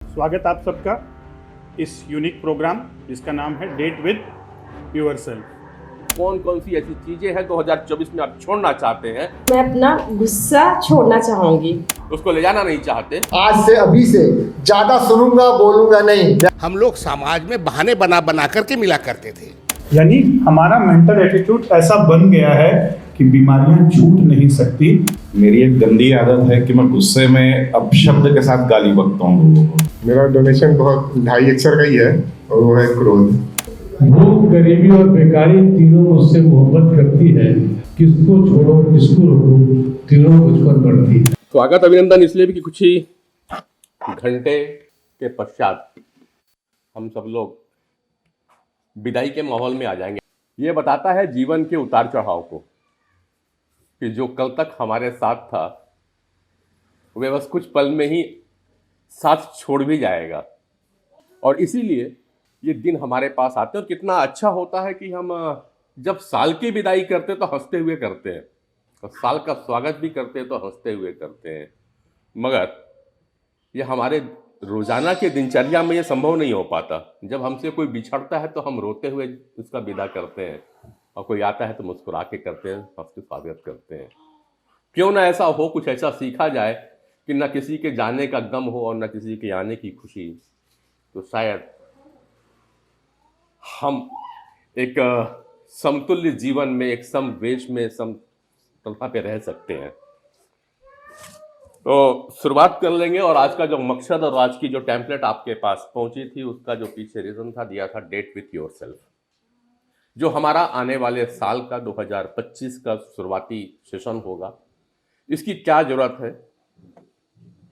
स्वागत आप सबका इस यूनिक प्रोग्राम जिसका नाम है डेट विद योरसेल्फ। कौन कौन सी ऐसी चीजें हैं 2024 में आप छोड़ना चाहते हैं? मैं अपना गुस्सा छोड़ना चाहूंगी। उसको ले जाना नहीं चाहते। आज से अभी से ज्यादा सुनूंगा बोलूंगा नहीं। हम लोग समाज में बहाने बना बना करके मिला करते थे। यानी हमारा मेंटल एटीट्यूड ऐसा बन गया है कि बीमारियां छूट नहीं सकती। मेरी एक गंदी आदत है कि मैं गुस्से में अपशब्द के साथ गाली बकता हूँ लोगों को। मेरा डोनेशन बहुत 2.5 अक्षर का ही है और वो है क्रोध। भूख, गरीबी और बेकारी तीनों मुझसे मोहब्बत करती है। किसको छोड़ो किसको रोको, तीनों मुझ पर बढ़ती है। स्वागत अभिनंदन इसलिए भी कि कुछ ही घंटे के पश्चात हम सब लोग विदाई के माहौल में आ जाएंगे। ये बताता है जीवन के उतार चढ़ाव को कि जो कल तक हमारे साथ था वे बस कुछ पल में ही साथ छोड़ भी जाएगा। और इसीलिए ये दिन हमारे पास आते हैं। और कितना अच्छा होता है कि हम जब साल की विदाई करते तो हंसते हुए करते हैं और साल का स्वागत भी करते हैं तो हंसते हुए करते हैं। मगर ये हमारे रोजाना के दिनचर्या में ये संभव नहीं हो पाता। जब हमसे कोई बिछड़ता है तो हम रोते हुए उसका विदा करते हैं और कोई आता है तो मुस्कुरा के करते हैं, उसका स्वागत करते हैं। क्यों ना ऐसा हो, कुछ ऐसा सीखा जाए कि न किसी के जाने का गम हो और न किसी के आने की खुशी। तो शायद हम एक समतुल्य जीवन में, एक समवेश में, समतलता पे रह सकते हैं। तो शुरुआत कर लेंगे। और आज का जो मकसद और आज की जो टेम्पलेट आपके पास पहुंची थी उसका जो पीछे रीजन था दिया था डेट विथ योरसेल्फ, जो हमारा आने वाले साल का 2025 का शुरुआती सेशन होगा। इसकी क्या जरूरत है,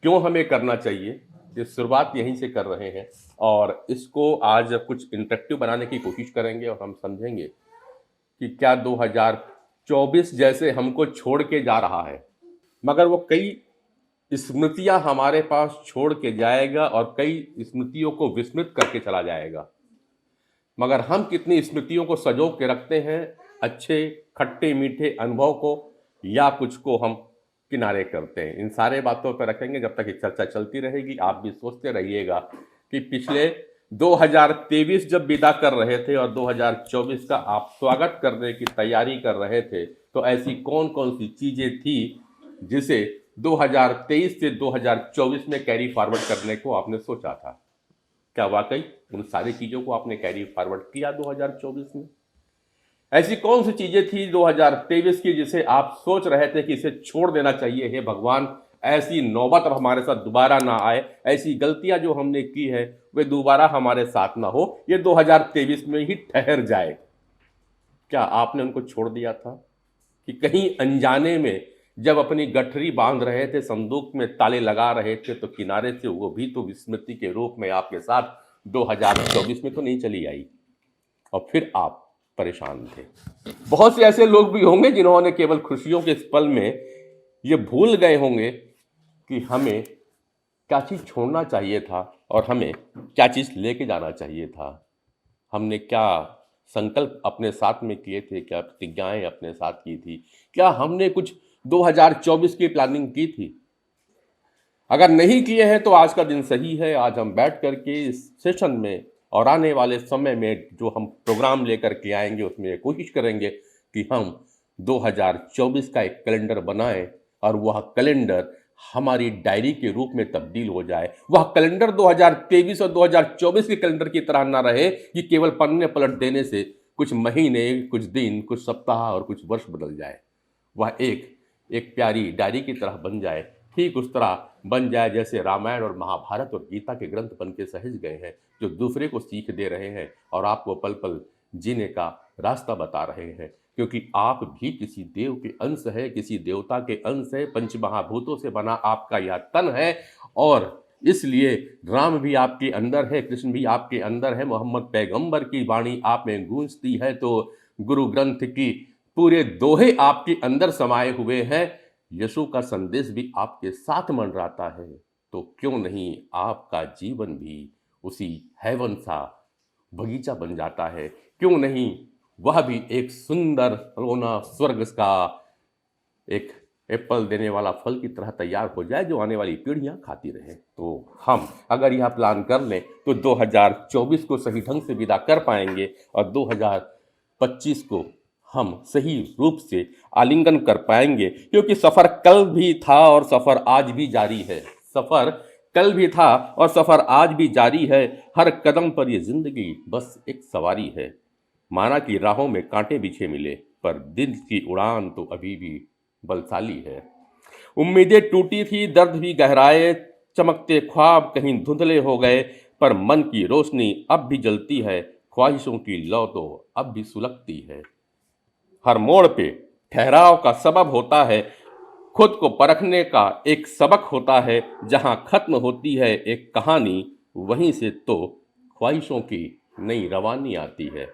क्यों हमें करना चाहिए, ये शुरुआत यहीं से कर रहे हैं। और इसको आज कुछ इंटरेक्टिव बनाने की कोशिश करेंगे और हम समझेंगे कि क्या 2024 जैसे हमको छोड़ के जा रहा है मगर वो कई स्मृतियां हमारे पास छोड़ के जाएगा और कई स्मृतियों को विस्मृत करके चला जाएगा। मगर हम कितनी स्मृतियों को संजो के रखते हैं, अच्छे खट्टे मीठे अनुभव को, या कुछ को हम किनारे करते हैं। इन सारे बातों पर रखेंगे। जब तक ये चर्चा चलती रहेगी आप भी सोचते रहिएगा कि पिछले 2023 जब विदा कर रहे थे और 2024 का आप स्वागत करने की तैयारी कर रहे थे तो ऐसी कौन कौन सी चीज़ें थी जिसे 2023 से 2024 में कैरी फॉरवर्ड करने को आपने सोचा था। क्या वाकई उन सारी चीज़ों को आपने कैरी फॉरवर्ड किया 2024 में? ऐसी कौन सी चीज़ें थी 2023 की जिसे आप सोच रहे थे कि इसे छोड़ देना चाहिए, हे भगवान ऐसी नौबत अब हमारे साथ दोबारा ना आए, ऐसी गलतियां जो हमने की है वे दोबारा हमारे साथ ना हो, ये 2023 में ही ठहर जाए। क्या आपने उनको छोड़ दिया था कि कहीं अनजाने में जब अपनी गठरी बांध रहे थे, संदूक में ताले लगा रहे थे, तो किनारे से वो भी तो विस्मृति के रूप में आपके साथ 2024 में तो नहीं चली आई और फिर आप परेशान थे। बहुत से ऐसे लोग भी होंगे जिन्होंने केवल खुशियों के इस पल में ये भूल गए होंगे कि हमें क्या चीज़ छोड़ना चाहिए था और हमें क्या चीज़ लेके जाना चाहिए था। हमने क्या संकल्प अपने साथ में किए थे, क्या प्रतिज्ञाएं अपने साथ की थी, क्या हमने कुछ 2024 की प्लानिंग की थी। अगर नहीं किए हैं तो आज का दिन सही है। आज हम बैठ करके इस सेशन में और आने वाले समय में जो हम प्रोग्राम लेकर के आएंगे उसमें कोशिश करेंगे कि हम 2024 का एक कैलेंडर बनाएं और वह कैलेंडर हमारी डायरी के रूप में तब्दील हो जाए। वह कैलेंडर 2023 और 2024 के कैलेंडर की तरह ना रहे कि केवल पन्ने पलट देने से कुछ महीने, कुछ दिन, कुछ सप्ताह और कुछ वर्ष बदल जाए। वह एक प्यारी डायरी की तरह बन जाए, ठीक उस तरह बन जाए जैसे रामायण और महाभारत और गीता के ग्रंथ बन के सहेज गए हैं, जो दूसरे को सीख दे रहे हैं और आपको पल पल जीने का रास्ता बता रहे हैं। क्योंकि आप भी किसी देव के अंश है, किसी देवता के अंश है, पंचमहाभूतों से बना आपका यह तन है और इसलिए राम भी आपके अंदर है, कृष्ण भी आपके अंदर है, मोहम्मद पैगंबर की वाणी आप में गूंजती है तो गुरु ग्रंथ की पूरे दोहे आपके अंदर समाये हुए हैं। यीशु का संदेश भी आपके साथ मंडराता है। तो क्यों नहीं आपका जीवन भी उसी हेवन सा बगीचा बन जाता है? क्यों नहीं वह भी एक सुंदर रोना स्वर्ग का एक एप्पल देने वाला फल की तरह तैयार हो जाए जो आने वाली पीढ़ियां खाती रहें। तो हम अगर यह प्लान कर लें तो 2024 को सही ढंग से विदा कर पाएंगे और 2025 को हम सही रूप से आलिंगन कर पाएंगे, क्योंकि सफ़र कल भी था और सफ़र आज भी जारी है। सफ़र कल भी था और सफ़र आज भी जारी है। हर कदम पर ये ज़िंदगी बस एक सवारी है। माना कि राहों में कांटे बिछे मिले, पर दिल की उड़ान तो अभी भी बलशाली है। उम्मीदें टूटी थी, दर्द भी गहराए, चमकते ख्वाब कहीं धुंधले हो गए, पर मन की रोशनी अब भी जलती है। ख्वाहिशों की लौ तो अब भी सुलगती है। हर मोड़ पे ठहराव का सबब होता है, खुद को परखने का एक सबक होता है। जहां खत्म होती है एक कहानी, वहीं से तो ख्वाहिशों की नई रवानी आती है।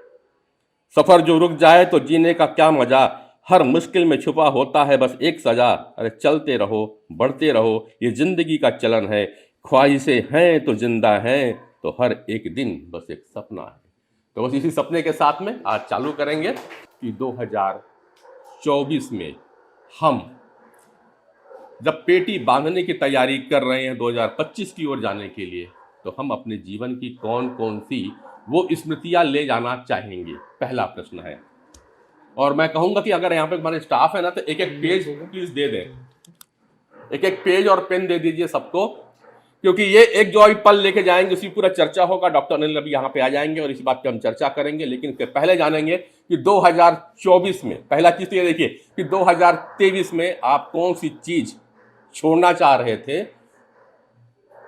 सफ़र जो रुक जाए तो जीने का क्या मजा, हर मुश्किल में छुपा होता है बस एक सजा। अरे चलते रहो, बढ़ते रहो, ये जिंदगी का चलन है। ख्वाहिशें हैं तो जिंदा हैं, तो हर एक दिन बस एक सपना है। तो बस इसी सपने के साथ में आज चालू करेंगे कि 2024 में हम जब पेटी बांधने की तैयारी कर रहे हैं 2025 की ओर जाने के लिए, तो हम अपने जीवन की कौन कौन सी वो स्मृतियां ले जाना चाहेंगे, पहला प्रश्न है। और मैं कहूंगा कि अगर यहाँ पे हमारे स्टाफ है ना, तो एक एक पेज प्लीज दे दें, एक एक पेज और पेन दे दीजिए सबको, क्योंकि ये एक जो अभी पल लेके जाएंगे उसी पूरा चर्चा होगा। डॉक्टर अनिल अभी यहाँ पे आ जाएंगे और इसी बात पे हम चर्चा करेंगे। लेकिन पहले जानेंगे कि 2024 में पहला चीज तो ये देखिए कि 2023 में आप कौन सी चीज छोड़ना चाह रहे थे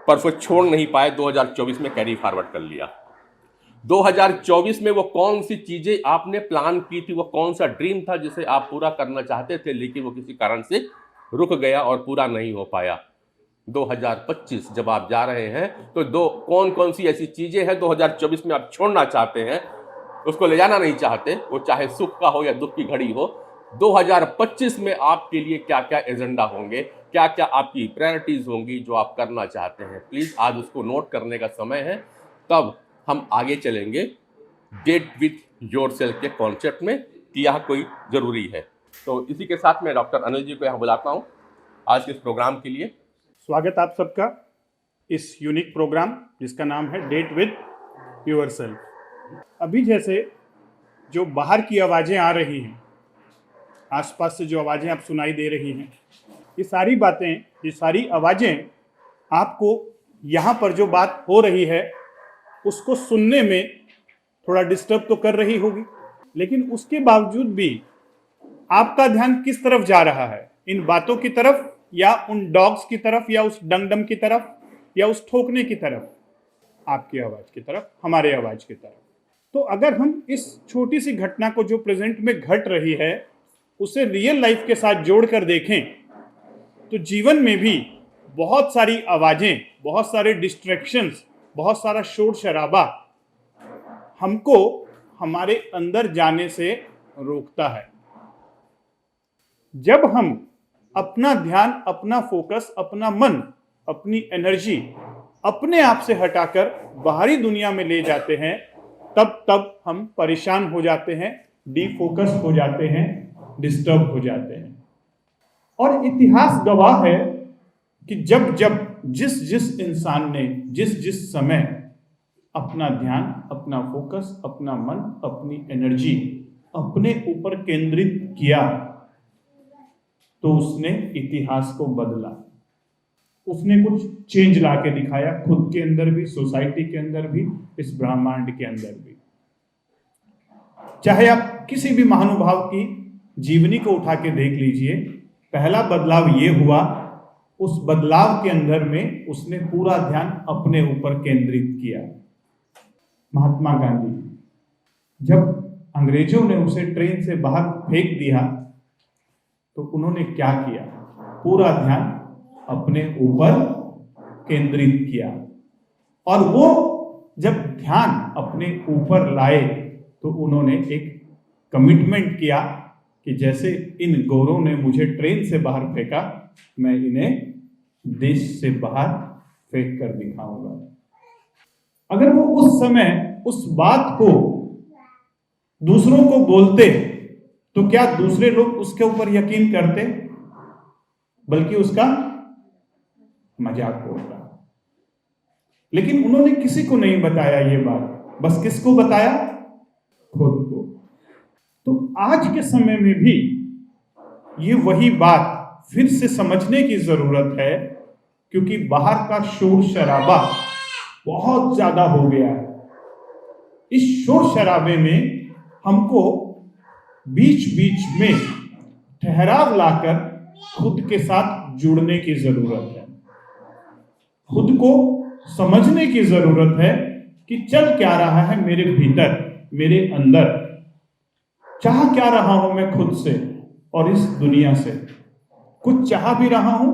पर फिर छोड़ नहीं पाए, 2024 में कैरी फॉरवर्ड कर लिया। 2024 में वो कौन सी चीजें आपने प्लान की थी, वो कौन सा ड्रीम था जिसे आप पूरा करना चाहते थे लेकिन वो किसी कारण से रुक गया और पूरा नहीं हो पाया। 2025 जब आप जा रहे हैं तो कौन कौन सी ऐसी चीजें हैं 2024 में आप छोड़ना चाहते हैं, उसको ले जाना नहीं चाहते, वो चाहे सुख का हो या दुख की घड़ी हो। 2025 में आपके लिए क्या क्या एजेंडा होंगे, क्या क्या आपकी प्रायोरिटीज होंगी जो आप करना चाहते हैं, प्लीज आज उसको नोट करने का समय है। तब हम आगे चलेंगे डेट विथ योरसेल्फ के कॉन्सेप्ट में कि यह कोई जरूरी है। तो इसी के साथ मैं डॉक्टर अनिल जी को यहाँ बुलाता हूँ आज के इस प्रोग्राम के लिए। स्वागत आप सबका इस यूनिक प्रोग्राम जिसका नाम है डेट विद योरसेल्फ। अभी जैसे जो बाहर की आवाज़ें आ रही हैं, आसपास से जो आवाज़ें आप सुनाई दे रही हैं, ये सारी बातें, ये सारी आवाज़ें आपको यहाँ पर जो बात हो रही है उसको सुनने में थोड़ा डिस्टर्ब तो कर रही होगी, लेकिन उसके बावजूद भी आपका ध्यान किस तरफ जा रहा है, इन बातों की तरफ या उन डॉग्स की तरफ या उस डंगडम की तरफ या उस ठोकने की तरफ, आपकी आवाज़ की तरफ, हमारे आवाज़ की तरफ। तो अगर हम इस छोटी सी घटना को जो प्रेजेंट में घट रही है उसे रियल लाइफ के साथ जोड़कर देखें तो जीवन में भी बहुत सारी आवाज़ें, बहुत सारे डिस्ट्रैक्शंस, बहुत सारा शोर शराबा हमको हमारे अंदर जाने से रोकता है। जब हम अपना ध्यान, अपना फोकस, अपना मन, अपनी एनर्जी अपने आप से हटाकर बाहरी दुनिया में ले जाते हैं, तब हम परेशान हो जाते हैं, डीफोकस हो जाते हैं, डिस्टर्ब हो जाते हैं। और इतिहास गवाह है कि जब जिस इंसान ने जिस समय अपना ध्यान, अपना फोकस, अपना मन, अपनी एनर्जी अपने ऊपर केंद्रित किया तो उसने इतिहास को बदला, उसने कुछ चेंज ला के दिखाया, खुद के अंदर भी, सोसाइटी के अंदर भी, इस ब्रह्मांड के अंदर भी। चाहे आप किसी भी महानुभाव की जीवनी को उठा के देख लीजिए, पहला बदलाव ये हुआ, उस बदलाव के अंदर में उसने पूरा ध्यान अपने ऊपर केंद्रित किया। महात्मा गांधी, जब अंग्रेजों ने उसे ट्रेन से बाहर फेंक दिया तो उन्होंने क्या किया, पूरा ध्यान अपने ऊपर केंद्रित किया। और वो जब ध्यान अपने ऊपर लाए तो उन्होंने एक कमिटमेंट किया कि जैसे इन गौरों ने मुझे ट्रेन से बाहर फेंका, मैं इन्हें देश से बाहर फेंक कर दिखाऊंगा। अगर वो उस समय उस बात को दूसरों को बोलते तो क्या दूसरे लोग उसके ऊपर यकीन करते? बल्कि उसका मजाक उड़ रहा। लेकिन उन्होंने किसी को नहीं बताया ये बात, बस किसको बताया? खुद को। तो आज के समय में भी ये वही बात फिर से समझने की जरूरत है, क्योंकि बाहर का शोर शराबा बहुत ज्यादा हो गया है। इस शोर शराबे में हमको बीच बीच में ठहराव लाकर खुद के साथ जुड़ने की जरूरत है, खुद को समझने की जरूरत है कि चल क्या रहा है मेरे भीतर, मेरे अंदर, चाह क्या रहा हूं मैं खुद से और इस दुनिया से। कुछ चाह भी रहा हूं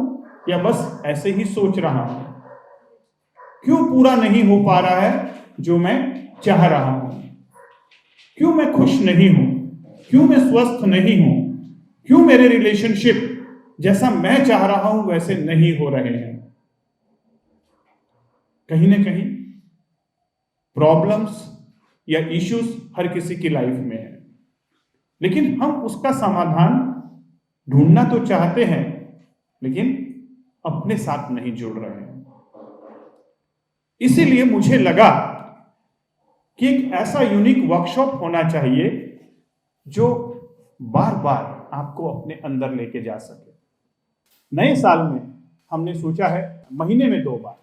या बस ऐसे ही सोच रहा हूं? क्यों पूरा नहीं हो पा रहा है जो मैं चाह रहा हूं? क्यों मैं खुश नहीं हूं? क्यों मैं स्वस्थ नहीं हूं? क्यों मेरे रिलेशनशिप जैसा मैं चाह रहा हूं वैसे नहीं हो रहे हैं? कहीं ना कहीं प्रॉब्लम्स या इश्यूज हर किसी की लाइफ में है, लेकिन हम उसका समाधान ढूंढना तो चाहते हैं, लेकिन अपने साथ नहीं जुड़ रहे हैं। इसीलिए मुझे लगा कि एक ऐसा यूनिक वर्कशॉप होना चाहिए जो बार बार आपको अपने अंदर लेके जा सके। नए साल में हमने सोचा है महीने में 2 बार,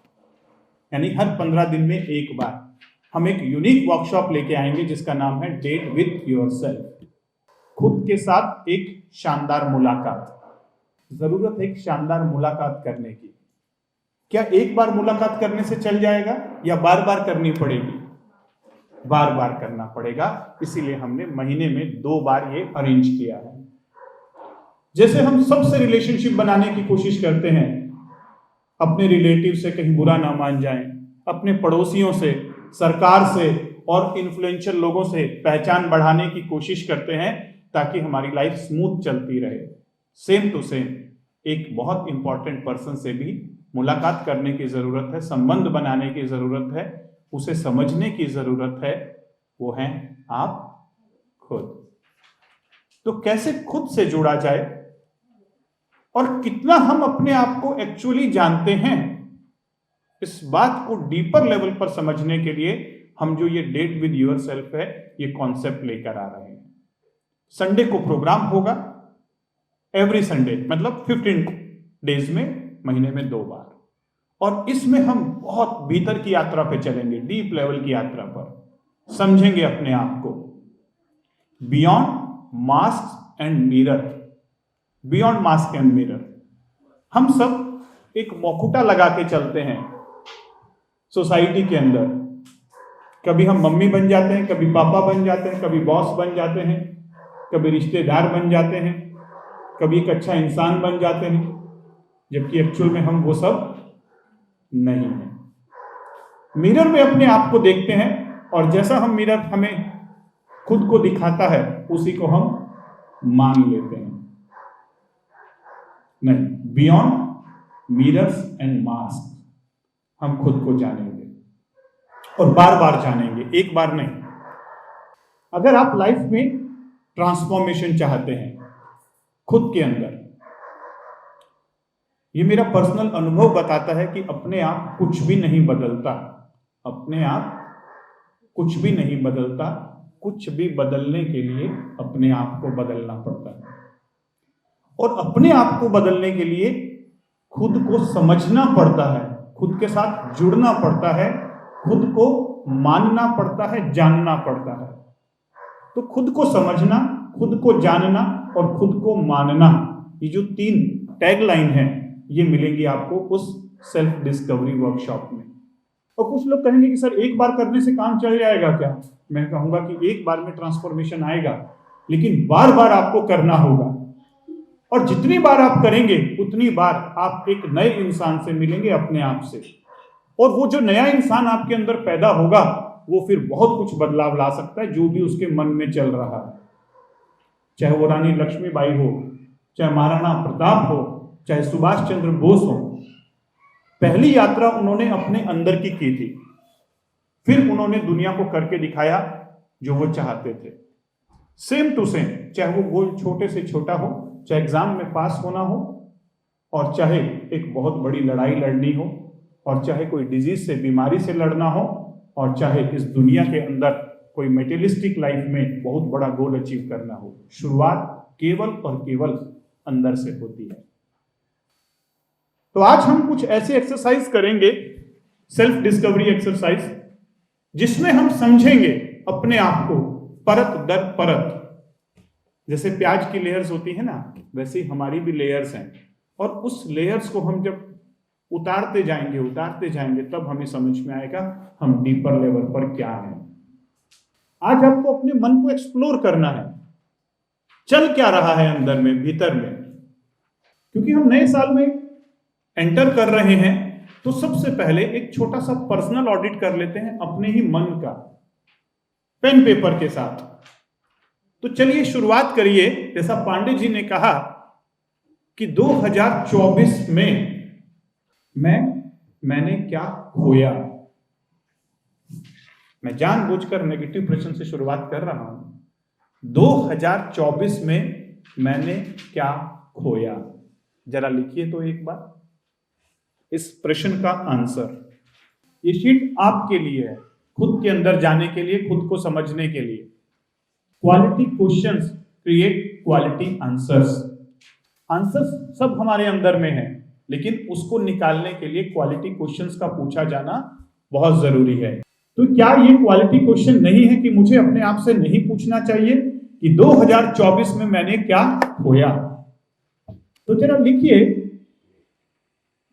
यानी हर 15 दिन में 1 बार हम एक यूनिक वर्कशॉप लेके आएंगे जिसका नाम है डेट विथ योरसेल्फ। खुद के साथ एक शानदार मुलाकात। जरूरत है एक शानदार मुलाकात करने की। क्या एक बार मुलाकात करने से चल जाएगा या बार बार करनी पड़ेगी? बार बार करना पड़ेगा। इसीलिए हमने महीने में 2 बार ये अरेंज किया है। जैसे हम सबसे रिलेशनशिप बनाने की कोशिश करते हैं, अपने रिलेटिव से कहीं बुरा ना मान जाएं, अपने पड़ोसियों से, सरकार से और इन्फ्लुएंशियल लोगों से पहचान बढ़ाने की कोशिश करते हैं ताकि हमारी लाइफ स्मूथ चलती रहे। सेम टू सेम एक बहुत इंपॉर्टेंट पर्सन से भी मुलाकात करने की जरूरत है, संबंध बनाने की जरूरत है, उसे समझने की जरूरत है। वो हैं आप खुद। तो कैसे खुद से जुड़ा जाए और कितना हम अपने आप को एक्चुअली जानते हैं, इस बात को डीपर लेवल पर समझने के लिए हम जो ये डेट विद योरसेल्फ है ये कॉन्सेप्ट लेकर आ रहे हैं। संडे को प्रोग्राम होगा, एवरी संडे, मतलब 15 डेज में महीने में 2 बार। और इसमें हम बहुत भीतर की यात्रा पे चलेंगे, डीप लेवल की यात्रा पर समझेंगे अपने आप को। Beyond mask and mirror. Beyond mask and mirror, हम सब एक मुखौटा लगा के चलते हैं सोसाइटी के अंदर। कभी हम मम्मी बन जाते हैं, कभी पापा बन जाते हैं, कभी बॉस बन जाते हैं, कभी रिश्तेदार बन जाते हैं, कभी एक अच्छा इंसान बन जाते हैं, जबकि एक्चुअल में हम वो सब नहीं है। मिरर में अपने आप को देखते हैं और जैसा हम मिरर हमें खुद को दिखाता है उसी को हम मान लेते हैं। नहीं, बियॉन्ड मिरर्स एंड मास्क हम खुद को जानेंगे और बार बार जानेंगे, एक बार नहीं। अगर आप लाइफ में ट्रांसफॉर्मेशन चाहते हैं खुद के अंदर, ये मेरा पर्सनल अनुभव बताता है कि अपने आप कुछ भी नहीं बदलता, अपने आप कुछ भी नहीं बदलता। कुछ भी बदलने के लिए अपने आप को बदलना पड़ता है, और अपने आप को बदलने के लिए खुद को समझना पड़ता है, खुद के साथ जुड़ना पड़ता है, खुद को मानना पड़ता है, जानना पड़ता है। तो खुद को समझना, खुद को जानना और खुद को मानना, ये जो 3 टैगलाइन है ये मिलेंगी आपको उस सेल्फ डिस्कवरी वर्कशॉप में। और कुछ लोग कहेंगे कि सर एक बार करने से काम चल जाएगा क्या? मैं कहूंगा कि एक बार में ट्रांसफॉर्मेशन आएगा, लेकिन बार बार आपको करना होगा। और जितनी बार आप करेंगे उतनी बार आप एक नए इंसान से मिलेंगे, अपने आप से। और वो जो नया इंसान आपके अंदर पैदा होगा वो फिर बहुत कुछ बदलाव ला सकता है जो भी उसके मन में चल रहा है। चाहे वो रानी लक्ष्मीबाई हो, चाहे महाराणा प्रताप हो, चाहे सुभाष चंद्र बोस हो। पहली यात्रा उन्होंने अपने अंदर की थी, फिर उन्होंने दुनिया को करके दिखाया जो वो चाहते थे। सेम टू सेम, चाहे वो गोल छोटे से छोटा हो, चाहे एग्जाम में पास होना हो, और चाहे एक बहुत बड़ी लड़ाई लड़नी हो, और चाहे कोई डिजीज से, बीमारी से लड़ना हो, और चाहे इस दुनिया के अंदर कोई मेटेरियलिस्टिक लाइफ में बहुत बड़ा गोल अचीव करना हो, शुरुआत केवल और केवल अंदर से होती है। तो आज हम कुछ ऐसे एक्सरसाइज करेंगे, सेल्फ डिस्कवरी एक्सरसाइज, जिसमें हम समझेंगे अपने आप को परत दर परत। जैसे प्याज की लेयर्स होती है ना, वैसे ही हमारी भी लेयर्स हैं, और उस लेयर्स को हम जब उतारते जाएंगे तब हमें समझ में आएगा हम डीपर लेवल पर क्या हैं। आज आपको अपने मन को एक्सप्लोर करना है, चल क्या रहा है अंदर में, भीतर में। क्योंकि हम नए साल में एंटर कर रहे हैं, तो सबसे पहले एक छोटा सा पर्सनल ऑडिट कर लेते हैं अपने ही मन का, पेन पेपर के साथ। तो चलिए शुरुआत करिए। जैसा पांडे जी ने कहा कि 2024 में मैंने क्या खोया। मैं जानबूझकर नेगेटिव प्रश्न से शुरुआत कर रहा हूं। 2024 में मैंने क्या खोया, जरा लिखिए तो एक बार इस प्रश्न का आंसर। ये शीट आपके लिए है, खुद के अंदर जाने के लिए, खुद को समझने के लिए। Quality questions create quality answers. Answers सब हमारे अंदर में है, लेकिन उसको निकालने के लिए क्वालिटी क्वेश्चंस का पूछा जाना बहुत जरूरी है। तो क्या ये क्वालिटी क्वेश्चन नहीं है कि मुझे अपने आप से नहीं पूछना चाहिए कि 2024 में मैंने क्या खोया? तो जरा लिखिए,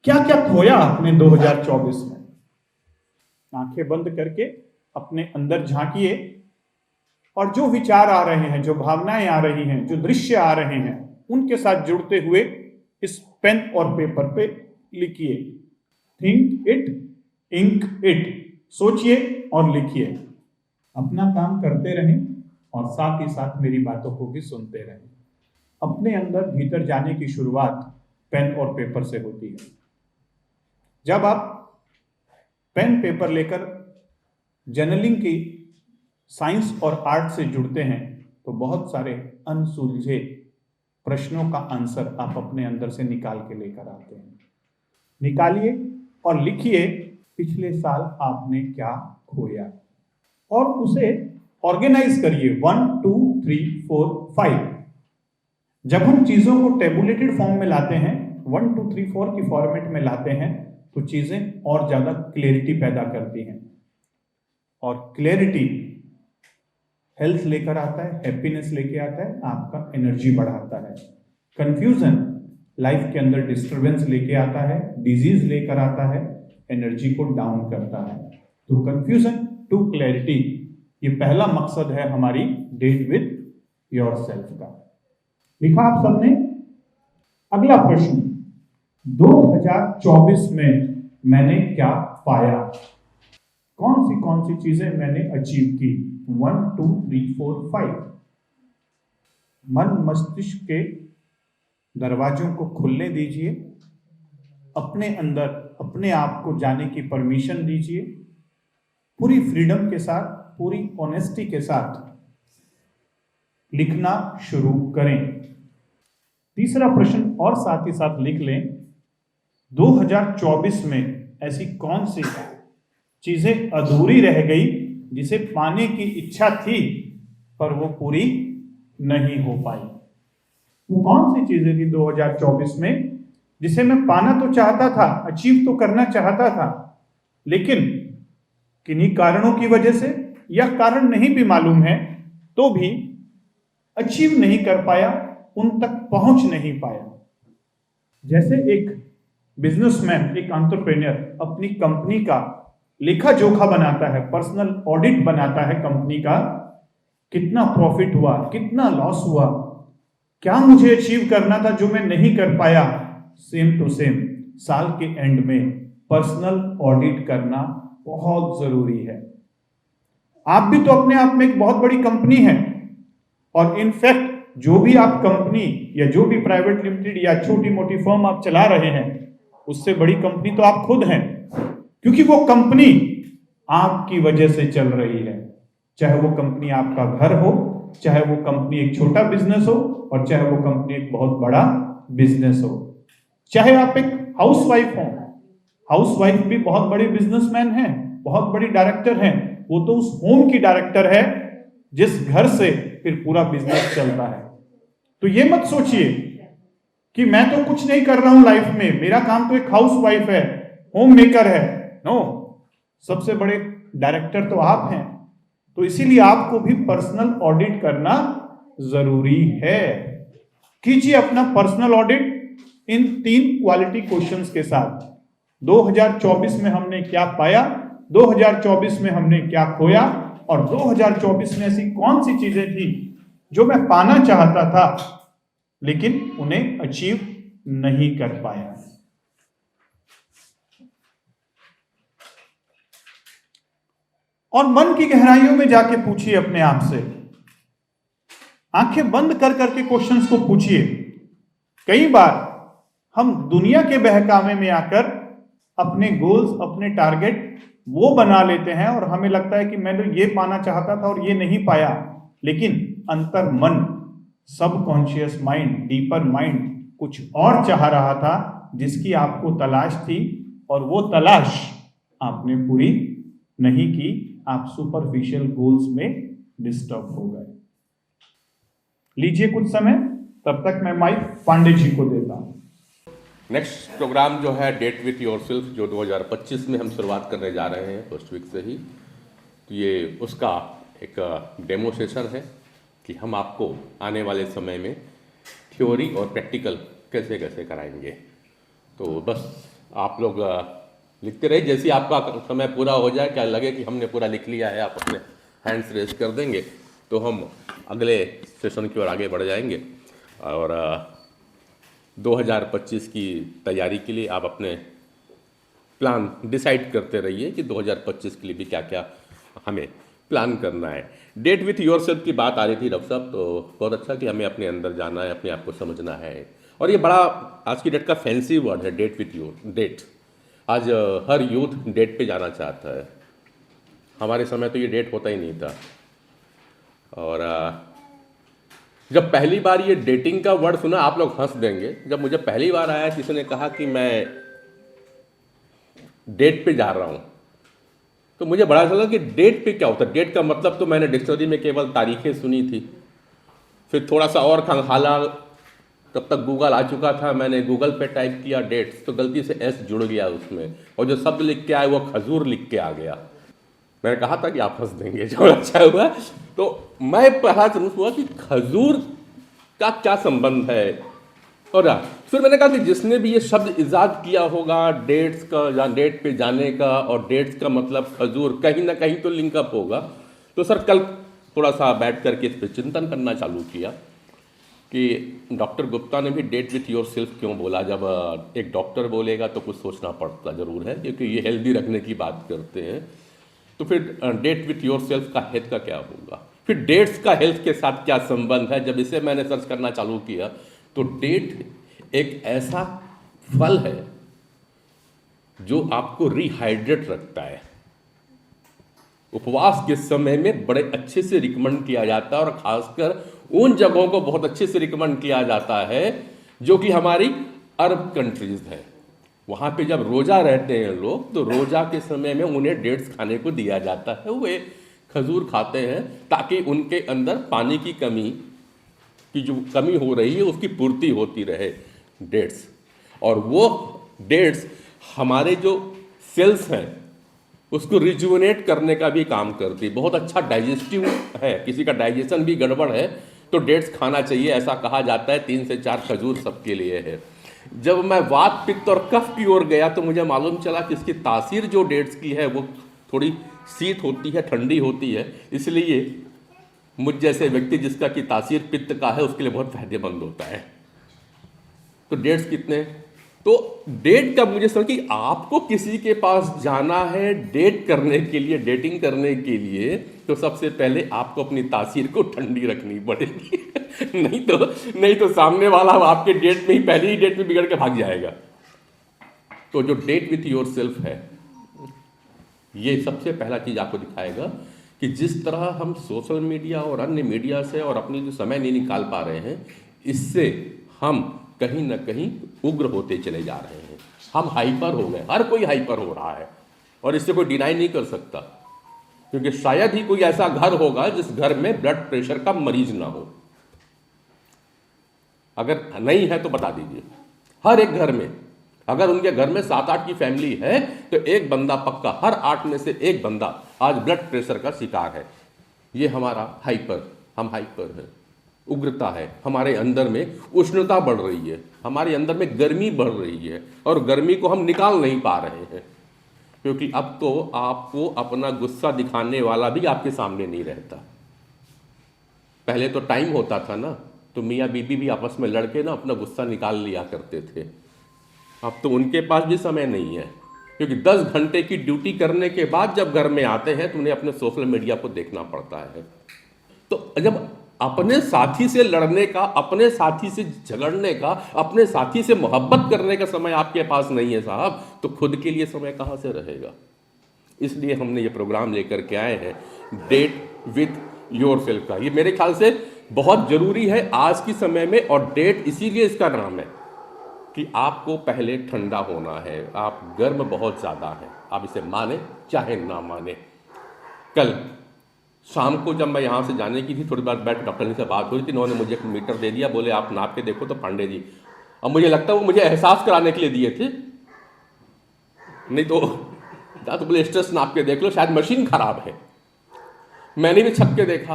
क्या क्या खोया आपने 2024 में? आंखें बंद करके अपने अंदर झांकिए, और जो विचार आ रहे हैं, जो भावनाएं आ रही हैं, जो दृश्य आ रहे हैं, उनके साथ जुड़ते हुए इस पेन और पेपर पे लिखिए। Think it, ink it. सोचिए और लिखिए। अपना काम करते रहें और साथ ही साथ मेरी बातों को भी सुनते रहें। अपने अंदर भीतर जाने की शुरुआत पेन और पेपर से होती है। जब आप पेन पेपर लेकर जर्नलिंग की साइंस और आर्ट से जुड़ते हैं, तो बहुत सारे अनसुलझे प्रश्नों का आंसर आप अपने अंदर से निकाल के लेकर आते हैं। निकालिए और लिखिए पिछले साल आपने क्या खोया, और उसे ऑर्गेनाइज करिए 1 2 3 4 5। जब हम चीजों को टेबुलेटेड फॉर्म में लाते हैं, 1 2 3 4 की फॉर्मेट में लाते हैं, तो चीजें और ज्यादा क्लैरिटी पैदा करती हैं। और क्लैरिटी हेल्थ लेकर आता है, हैप्पीनेस लेके आता है, आपका एनर्जी बढ़ाता है। कंफ्यूजन लाइफ के अंदर डिस्टरबेंस लेके आता है, डिजीज लेकर आता है, एनर्जी को डाउन करता है। तो कंफ्यूजन टू क्लैरिटी, ये पहला मकसद है हमारी डेट विद योरसेल्फ का। लिखा आप सबने? अगला प्रश्न, 2024 में मैंने क्या पाया? कौन सी चीजें मैंने अचीव की? 1 2 3 4 5। मन मस्तिष्क के दरवाजों को खुलने दीजिए, अपने अंदर अपने आप को जाने की परमिशन दीजिए, पूरी फ्रीडम के साथ, पूरी ऑनेस्टी के साथ लिखना शुरू करें। तीसरा प्रश्न और साथ ही साथ लिख लें, 2024 में ऐसी कौन सी चीजें अधूरी रह गई जिसे पाने की इच्छा थी पर वो पूरी नहीं हो पाई? वो कौन सी चीजें थी 2024 में जिसे मैं पाना तो चाहता था, अचीव तो करना चाहता था, लेकिन किन्हीं कारणों की वजह से, या कारण नहीं भी मालूम है तो भी अचीव नहीं कर पाया, उन तक पहुंच नहीं पाया। जैसे एक बिजनेसमैन, एक एंटरप्रेन्योर अपनी कंपनी का लेखा जोखा बनाता है, पर्सनल ऑडिट बनाता है कंपनी का, कितना प्रॉफिट हुआ, कितना लॉस हुआ, क्या मुझे अचीव करना था जो मैं नहीं कर पाया। सेम टू सेम साल के एंड में पर्सनल ऑडिट करना बहुत जरूरी है। आप भी तो अपने आप में एक बहुत बड़ी कंपनी है, और इनफैक्ट जो भी आप कंपनी या जो भी प्राइवेट लिमिटेड या छोटी मोटी फर्म आप चला रहे हैं, उससे बड़ी कंपनी तो आप खुद हैं, क्योंकि वो कंपनी आपकी वजह से चल रही है। चाहे वो कंपनी आपका घर हो, चाहे वो कंपनी एक छोटा बिजनेस हो, और चाहे वो कंपनी एक बहुत बड़ा बिजनेस हो। चाहे आप एक हाउसवाइफ हो, हाउसवाइफ भी बहुत बड़े बिजनेसमैन हैं, बहुत बड़ी डायरेक्टर हैं, वो तो उस होम की डायरेक्टर है जिस घर से फिर पूरा बिजनेस चलता है। तो ये मत सोचिए कि मैं तो कुछ नहीं कर रहा हूं लाइफ में, मेरा काम तो एक हाउसवाइफ है, होम मेकर है। नो, सबसे बड़े डायरेक्टर तो आप हैं। तो इसीलिए आपको भी पर्सनल ऑडिट करना जरूरी है। कीजिए अपना पर्सनल ऑडिट इन 3 क्वालिटी क्वेश्चंस के साथ। 2024 में हमने क्या पाया, 2024 में हमने क्या खोया, और 2024 में ऐसी कौन सी चीजें थी जो मैं पाना चाहता था लेकिन उन्हें अचीव नहीं कर पाया। और मन की गहराइयों में जाके पूछिए अपने आप से, आंखें बंद कर करके क्वेश्चंस को पूछिए। कई बार हम दुनिया के बहकावे में आकर अपने गोल्स, अपने टारगेट वो बना लेते हैं और हमें लगता है कि मैं तो ये पाना चाहता था और ये नहीं पाया। लेकिन अंतर मन, सबकॉन्शियस माइंड, डीपर माइंड कुछ और चाह रहा था जिसकी आपको तलाश थी, और वो तलाश आपने पूरी नहीं की। आप सुपरफिशियल गोल्स में डिस्टर्ब हो गए। लीजिए कुछ समय, तब तक मैं माइक पांडे जी को देता हूं। नेक्स्ट प्रोग्राम जो है डेट विथ योरसेल्फ, जो 2025 में हम शुरुआत करने जा रहे हैं फर्स्ट वीक से ही, तो ये उसका एक डेमो सेशन है कि हम आपको आने वाले समय में थ्योरी और प्रैक्टिकल कैसे कैसे कराएंगे। तो बस आप लोग लिखते रहिए, जैसे आपका समय पूरा हो जाए, क्या लगे कि हमने पूरा लिख लिया है, आप अपने हैंड्स रेज कर देंगे तो हम अगले सेशन की ओर आगे बढ़ जाएंगे। और 2025 की तैयारी के लिए आप अपने प्लान डिसाइड करते रहिए कि 2025 के लिए भी क्या क्या हमें प्लान करना है। डेट विथ योरसेल्फ की बात आ रही थी डॉक्टर साहब, तो बहुत अच्छा कि हमें अपने अंदर जाना है, अपने आप को समझना है। और ये बड़ा आज की डेट का फैंसी वर्ड है, डेट विथ योर डेट। आज हर यूथ डेट पे जाना चाहता है। हमारे समय तो ये डेट होता ही नहीं था। और जब पहली बार ये डेटिंग का वर्ड सुना, आप लोग हंस देंगे, जब मुझे पहली बार आया किसी ने कहा कि मैं डेट पे जा रहा हूँ, तो मुझे बड़ा अच्छा लगा कि डेट पे क्या होता है। डेट का मतलब तो मैंने डिक्शनरी में केवल तारीखें सुनी थी, फिर थोड़ा सा और खंगाला, तब तक गूगल आ चुका था, मैंने गूगल पे टाइप किया डेट्स, तो गलती से एस जुड़ गया उसमें, और जो शब्द लिख के आया वो खजूर लिख के आ गया। मैंने कहा था कि आप हंस देंगे, जो अच्छा हुआ। तो मैं पहला समझ हुआ कि खजूर का क्या संबंध है। और फिर मैंने कहा कि जिसने भी ये शब्द इजाद किया होगा डेट्स का, या डेट पे जाने का, और डेट्स का मतलब खजूर, कहीं ना कहीं तो लिंकअप होगा। तो सर कल थोड़ा सा बैठ करके इस पर चिंतन करना चालू किया कि डॉक्टर गुप्ता ने भी डेट विथ योरसेल्फ क्यों बोला। जब एक डॉक्टर बोलेगा तो कुछ सोचना पड़ता ज़रूर है, क्योंकि ये हेल्दी रखने की बात करते हैं। तो फिर डेट विथ योरसेल्फ का हेल्थ का क्या होगा, फिर डेट्स का हेल्थ के साथ क्या संबंध है। जब इसे मैंने सर्च करना चालू किया तो डेट एक ऐसा फल है जो आपको रिहाइड्रेट रखता है। उपवास के समय में बड़े अच्छे से रिकमेंड किया जाता है, और खासकर उन जगहों को बहुत अच्छे से रिकमेंड किया जाता है जो कि हमारी अरब कंट्रीज है। वहाँ पे जब रोज़ा रहते हैं लोग, तो रोज़ा के समय में उन्हें डेट्स खाने को दिया जाता है। वे खजूर खाते हैं ताकि उनके अंदर पानी की कमी की जो कमी हो रही है उसकी पूर्ति होती रहे। डेट्स, और वो डेट्स हमारे जो सेल्स हैं उसको रिजुवनेट करने का भी काम करती है। बहुत अच्छा डाइजेस्टिव है, किसी का डाइजेशन भी गड़बड़ है तो डेट्स खाना चाहिए, ऐसा कहा जाता है। 3 से 4 खजूर सबके लिए है। जब मैं वात, पित्त और कफ की ओर गया तो मुझे मालूम चला कि इसकी तासीर जो डेट्स की है वो थोड़ी शीत होती है, ठंडी होती है, इसलिए मुझ जैसे व्यक्ति जिसका की तासीर पित्त का है उसके लिए बहुत फायदेमंद होता है। तो डेट्स कितने, तो डेट का मुझे समझ कि आपको किसी के पास जाना है डेट करने के लिए, डेटिंग करने के लिए, तो सबसे पहले आपको अपनी तासीर को ठंडी रखनी पड़ेगी। नहीं तो सामने वाला आपके डेट में ही, पहली ही डेट में बिगड़ के भाग जाएगा। तो जो डेट विथ योरसेल्फ है, ये सबसे पहला चीज आपको दिखाएगा कि जिस तरह हम सोशल मीडिया और अन्य मीडिया से और अपनी जो समय नहीं निकाल पा रहे हैं, इससे हम कहीं ना कहीं उग्र होते चले जा रहे हैं। हम हाइपर हो गए, हर कोई हाइपर हो रहा है और इससे कोई डिनाई नहीं कर सकता, क्योंकि शायद ही कोई ऐसा घर होगा जिस घर में ब्लड प्रेशर का मरीज ना हो। अगर नहीं है तो बता दीजिए। हर एक घर में, अगर उनके घर में 7-8 की फैमिली है तो एक बंदा पक्का, हर 8 में से एक बंदा आज ब्लड प्रेशर का शिकार है। ये हमारा हम हाइपर हैं, उग्रता है हमारे अंदर में, उष्णता बढ़ रही है, हमारे अंदर में गर्मी बढ़ रही है और गर्मी को हम निकाल नहीं पा रहे हैं, क्योंकि अब तो आपको अपना गुस्सा दिखाने वाला भी आपके सामने नहीं रहता। पहले तो टाइम होता था ना, तो मियाँ बीबी भी आपस में लड़के ना अपना गुस्सा निकाल लिया करते थे। अब तो उनके पास भी समय नहीं है, क्योंकि 10 घंटे की ड्यूटी करने के बाद जब घर में आते हैं तो उन्हें अपने सोशल मीडिया को देखना पड़ता है। तो जब अपने साथी से लड़ने का, अपने साथी से झगड़ने का, अपने साथी से मोहब्बत करने का समय आपके पास नहीं है साहब, तो खुद के लिए समय कहाँ से रहेगा। इसलिए हमने ये प्रोग्राम लेकर के आए हैं, डेट विथ योरसेल्फ का। ये मेरे ख्याल से बहुत जरूरी है आज की समय में, और डेट इसीलिए इसका नाम है कि आपको पहले ठंडा होना है। आप गर्म बहुत ज़्यादा हैं, आप इसे माने चाहे ना माने। कल शाम को जब मैं यहाँ से जाने की थी, थोड़ी बार बैठ डॉक्टर से बात हुई थी, उन्होंने मुझे एक मीटर दे दिया, बोले आप नाप के देखो। तो पांडे जी, अब मुझे लगता है वो मुझे एहसास कराने के लिए दिए थे, नहीं तो क्या, तो बोले स्ट्रेस नाप के देख लो, शायद मशीन खराब है। मैंने भी छप के देखा,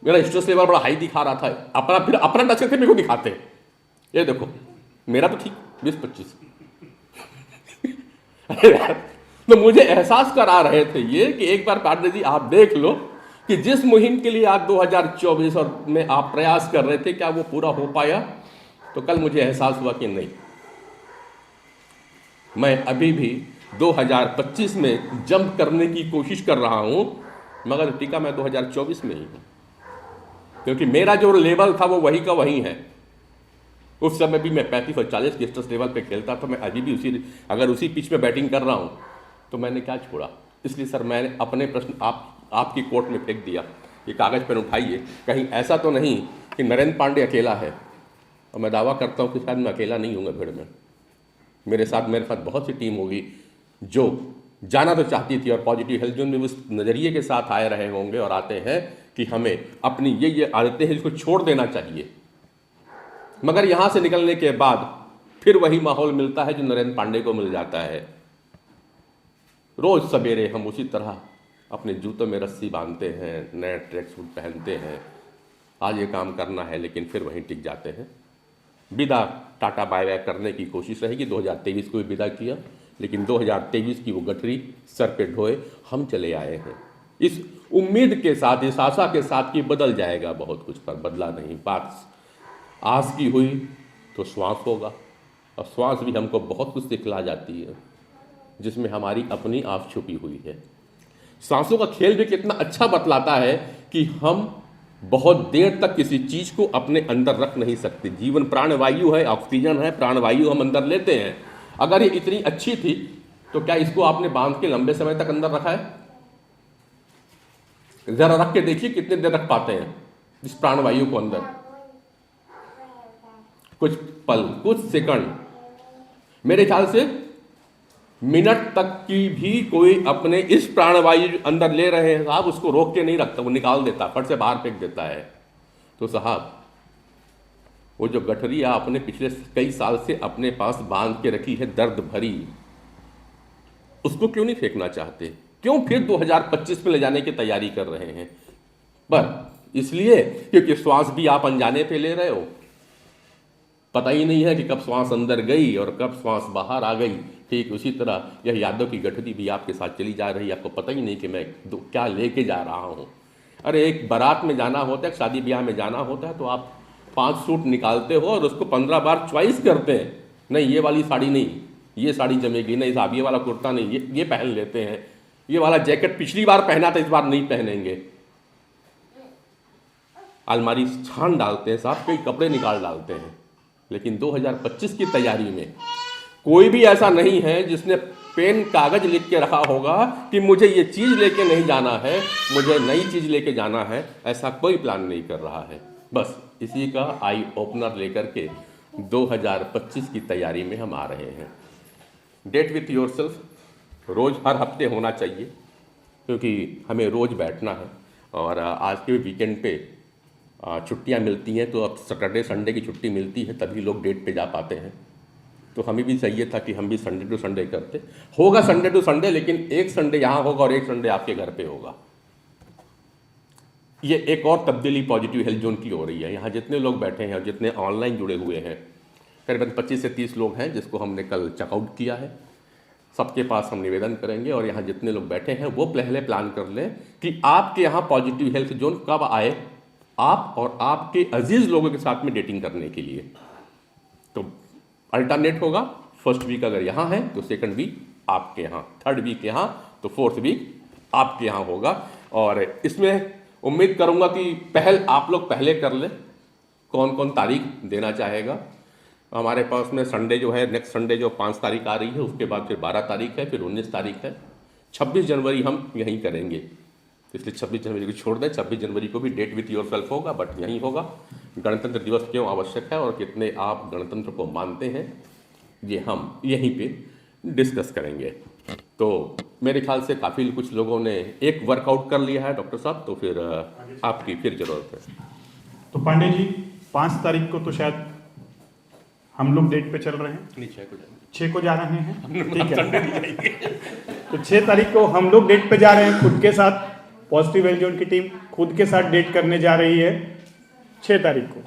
मेरा स्ट्रेस लेवल बड़ा हाई दिखा रहा था। अपना टच करके मेरे को दिखाते, ये देखो मेरा तो ठीक 20-25। तो मुझे एहसास करा रहे थे ये कि एक बार पांडे जी आप देख लो कि जिस मुहिम के लिए आज 2024 और में आप प्रयास कर रहे थे, क्या वो पूरा हो पाया। तो कल मुझे एहसास हुआ कि नहीं, मैं अभी भी 2025 में जंप करने की कोशिश कर रहा हूं, मगर टीका मैं 2024 में ही हूं, क्योंकि मेरा जो लेवल था वो वही का वही है। उस समय भी मैं 35 और 40 के स्ट्रेस लेवल पे खेलता था। मैं अभी भी अगर उसी पिच में बैटिंग कर रहा हूं तो मैंने क्या छोड़ा। इसलिए सर मैंने अपने प्रश्न आपकी कोर्ट में फेंक दिया। ये कागज़ पेन उठाइए, कहीं ऐसा तो नहीं कि नरेंद्र पांडे अकेला है। और मैं दावा करता हूँ कि शायद मैं अकेला नहीं हूँगा भीड़ में। मेरे साथ बहुत सी टीम होगी जो जाना तो चाहती थी और पॉजिटिव हेल्थ जोन में उस नज़रिए के साथ आए रहे होंगे और आते हैं कि हमें अपनी ये आदतें हैं जिसको छोड़ देना चाहिए। मगर यहाँ से निकलने के बाद फिर वही माहौल मिलता है जो नरेंद्र पांडे को मिल जाता है। रोज सवेरे हम उसी तरह अपने जूतों में रस्सी बांधते हैं, नया ट्रैक सूट पहनते हैं, आज ये काम करना है, लेकिन फिर वहीं टिक जाते हैं। विदा टाटा बाय बाय करने की कोशिश रहेगी। 2023 को भी विदा किया, लेकिन 2023 की वो गठरी सर पे ढोए हम चले आए हैं, इस उम्मीद के साथ, इस आशा के साथ कि बदल जाएगा बहुत कुछ, पर बदला नहीं। बात आस की हुई तो श्वास होगा, और श्वास भी हमको बहुत कुछ सिखला जाती है, जिसमें हमारी अपनी आस छुपी हुई है। सांसों का खेल भी कितना अच्छा बतलाता है कि हम बहुत देर तक किसी चीज़ को अपने अंदर रख नहीं सकते। जीवन प्राणवायु है, ऑक्सीजन है, प्राणवायु हम अंदर लेते हैं। अगर ये इतनी अच्छी थी तो क्या इसको आपने बांध के लंबे समय तक अंदर रखा है? जरा रख के देखिए कितने देर रख पाते हैं इस प्राणवायु को अंदर। कुछ पल, कुछ सेकंड, मेरे ख्याल से मिनट तक की भी कोई अपने इस प्राणवायु अंदर ले रहे हैं साहब, उसको रोक के नहीं रखता, वो निकाल देता, फट से बाहर फेंक देता है। तो साहब वो जो गठरी आपने पिछले कई साल से अपने पास बांध के रखी है दर्द भरी, उसको क्यों नहीं फेंकना चाहते? क्यों फिर 2025 में ले जाने की तैयारी कर रहे हैं? पर इसलिए क्योंकि श्वास भी आप अनजाने पे ले रहे हो, पता ही नहीं है कि कब श्वास अंदर गई और कब श्वास बाहर आ गई। ठीक उसी तरह यह यादों की गठरी भी आपके साथ चली जा रही है, आपको पता ही नहीं कि मैं क्या लेके जा रहा हूँ। अरे एक बारात में जाना होता है, शादी ब्याह में जाना होता है, तो आप 5 सूट निकालते हो और उसको 15 बार चॉइस करते हैं। नहीं ये वाली साड़ी नहीं, ये साड़ी जमेगी नहीं साहब, ये वाला कुर्ता नहीं, ये पहन लेते हैं, ये वाला जैकेट पिछली बार पहना था इस बार नहीं पहनेंगे। अलमारी छान डालते हैं साहब, कई कपड़े निकाल डालते हैं। लेकिन 2025 की तैयारी में कोई भी ऐसा नहीं है जिसने पेन कागज लिख के रखा होगा कि मुझे ये चीज़ लेके नहीं जाना है, मुझे नई चीज़ लेके जाना है। ऐसा कोई प्लान नहीं कर रहा है। बस इसी का आई ओपनर लेकर के 2025 की तैयारी में हम आ रहे हैं। डेट विथ योरसेल्फ रोज़ हर हफ्ते होना चाहिए, क्योंकि हमें रोज़ बैठना है। और आज के वीकेंड पे छुट्टियां मिलती हैं, तो अब सैटरडे संडे की छुट्टी मिलती है, तभी लोग डेट पे जा पाते हैं। तो हमें भी चाहिए था कि हम भी संडे टू संडे करते। होगा संडे टू संडे, लेकिन एक संडे यहाँ होगा और एक संडे आपके घर पे होगा। ये एक और तब्दीली पॉजिटिव हेल्थ जोन की हो रही है। यहाँ जितने लोग बैठे हैं और जितने ऑनलाइन जुड़े हुए हैं, करीबन 25 से 30 लोग हैं जिसको हमने कल चेकआउट किया है। सबके पास हम निवेदन करेंगे, और यहाँ जितने लोग बैठे हैं वो पहले प्लान कर लें कि आपके यहाँ पॉजिटिव हेल्थ जोन कब आए, आप और आपके अजीज लोगों के साथ में डेटिंग करने के लिए। तो अल्टरनेट होगा, फर्स्ट वीक अगर यहाँ है तो सेकंड वीक आपके यहाँ, थर्ड वीक यहाँ, तो फोर्थ वीक आपके यहाँ होगा। और इसमें उम्मीद करूँगा कि पहल आप लोग पहले कर लें। कौन कौन तारीख देना चाहेगा? हमारे पास में संडे जो है, नेक्स्ट संडे जो 5 तारीख आ रही है, उसके बाद फिर 12 तारीख है, फिर 19 तारीख है, 26 जनवरी हम यहीं करेंगे। इसलिए 26 जनवरी को छोड़ दें। 26 जनवरी को भी डेट विथ योरसेल्फ होगा, बट यहीं होगा। गणतंत्र दिवस क्यों आवश्यक है और कितने आप गणतंत्र को मानते हैं, ये हम यहीं पे डिस्कस करेंगे। तो मेरे ख्याल से काफ़ी कुछ लोगों ने एक वर्कआउट कर लिया है डॉक्टर साहब, तो फिर आपकी फिर ज़रूरत है। तो पांडे जी 5 तारीख को तो शायद हम लोग डेट पे चल रहे हैं, 6 को जा रहे हैं, ठीक है। तो 6 तारीख को हम लोग डेट पे जा रहे हैं, खुद के साथ पॉजिटिव हेल्थ जोन की टीम खुद के साथ डेट करने जा रही है 6 तारीख को।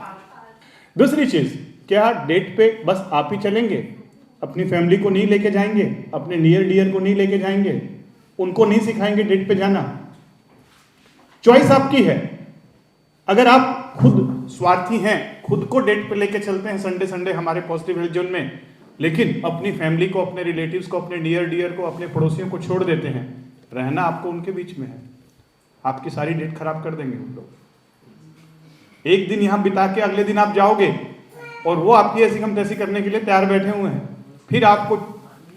दूसरी चीज़, क्या डेट पे बस आप ही चलेंगे? अपनी फैमिली को नहीं लेके जाएंगे, अपने नियर डियर को नहीं लेके जाएंगे, उनको नहीं सिखाएंगे डेट पे जाना? चॉइस आपकी है। अगर आप खुद स्वार्थी हैं, खुद को डेट पे लेके चलते हैं संडे संडे हमारे पॉजिटिव हेल्थ जोन में, लेकिन अपनी फैमिली को, अपने रिलेटिव्स को, अपने नियर डियर को, अपने पड़ोसियों को छोड़ देते हैं, रहना आपको उनके बीच में है, आपकी सारी डेट खराब कर देंगे उन लोग। एक दिन यहां बिता के अगले दिन आप जाओगे और वो आपकी ऐसी हम तैसी करने के लिए तैयार बैठे हुए हैं, फिर आपको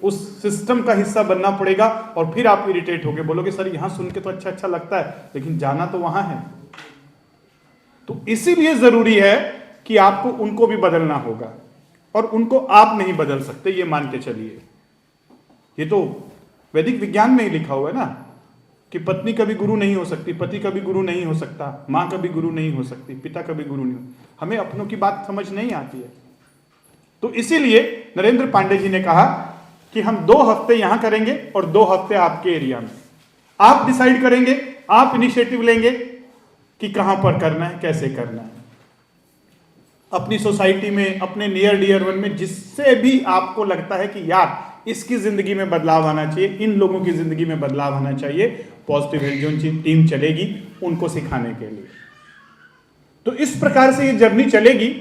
उस सिस्टम का हिस्सा बनना पड़ेगा और फिर आप इरिटेट होगे, बोलोगे सर यहां सुन के तो अच्छा अच्छा लगता है, लेकिन जाना तो वहां है। तो इसीलिए जरूरी है कि आपको उनको भी बदलना होगा, और उनको आप नहीं बदल सकते, ये मान के चलिए। ये तो वैदिक विज्ञान में ही लिखा हुआ है ना कि पत्नी कभी गुरु नहीं हो सकती, पति कभी गुरु नहीं हो सकता, माँ कभी गुरु नहीं हो सकती, पिता कभी गुरु नहीं हो। हमें अपनों की बात समझ नहीं आती है। तो इसीलिए नरेंद्र पांडे जी ने कहा कि हम 2 हफ्ते यहां करेंगे और 2 हफ्ते आपके एरिया में। आप डिसाइड करेंगे, आप इनिशिएटिव लेंगे कि कहां पर करना है, कैसे करना है। अपनी सोसाइटी में, अपने नियर डियर वन में, जिससे भी आपको लगता है कि यार इसकी जिंदगी में बदलाव आना चाहिए, इन लोगों की जिंदगी में बदलाव आना चाहिए, पॉजिटिव हेल्थ जोन की टीम चलेगी उनको सिखाने के लिए। तो इस प्रकार से ये जर्नी चलेगी,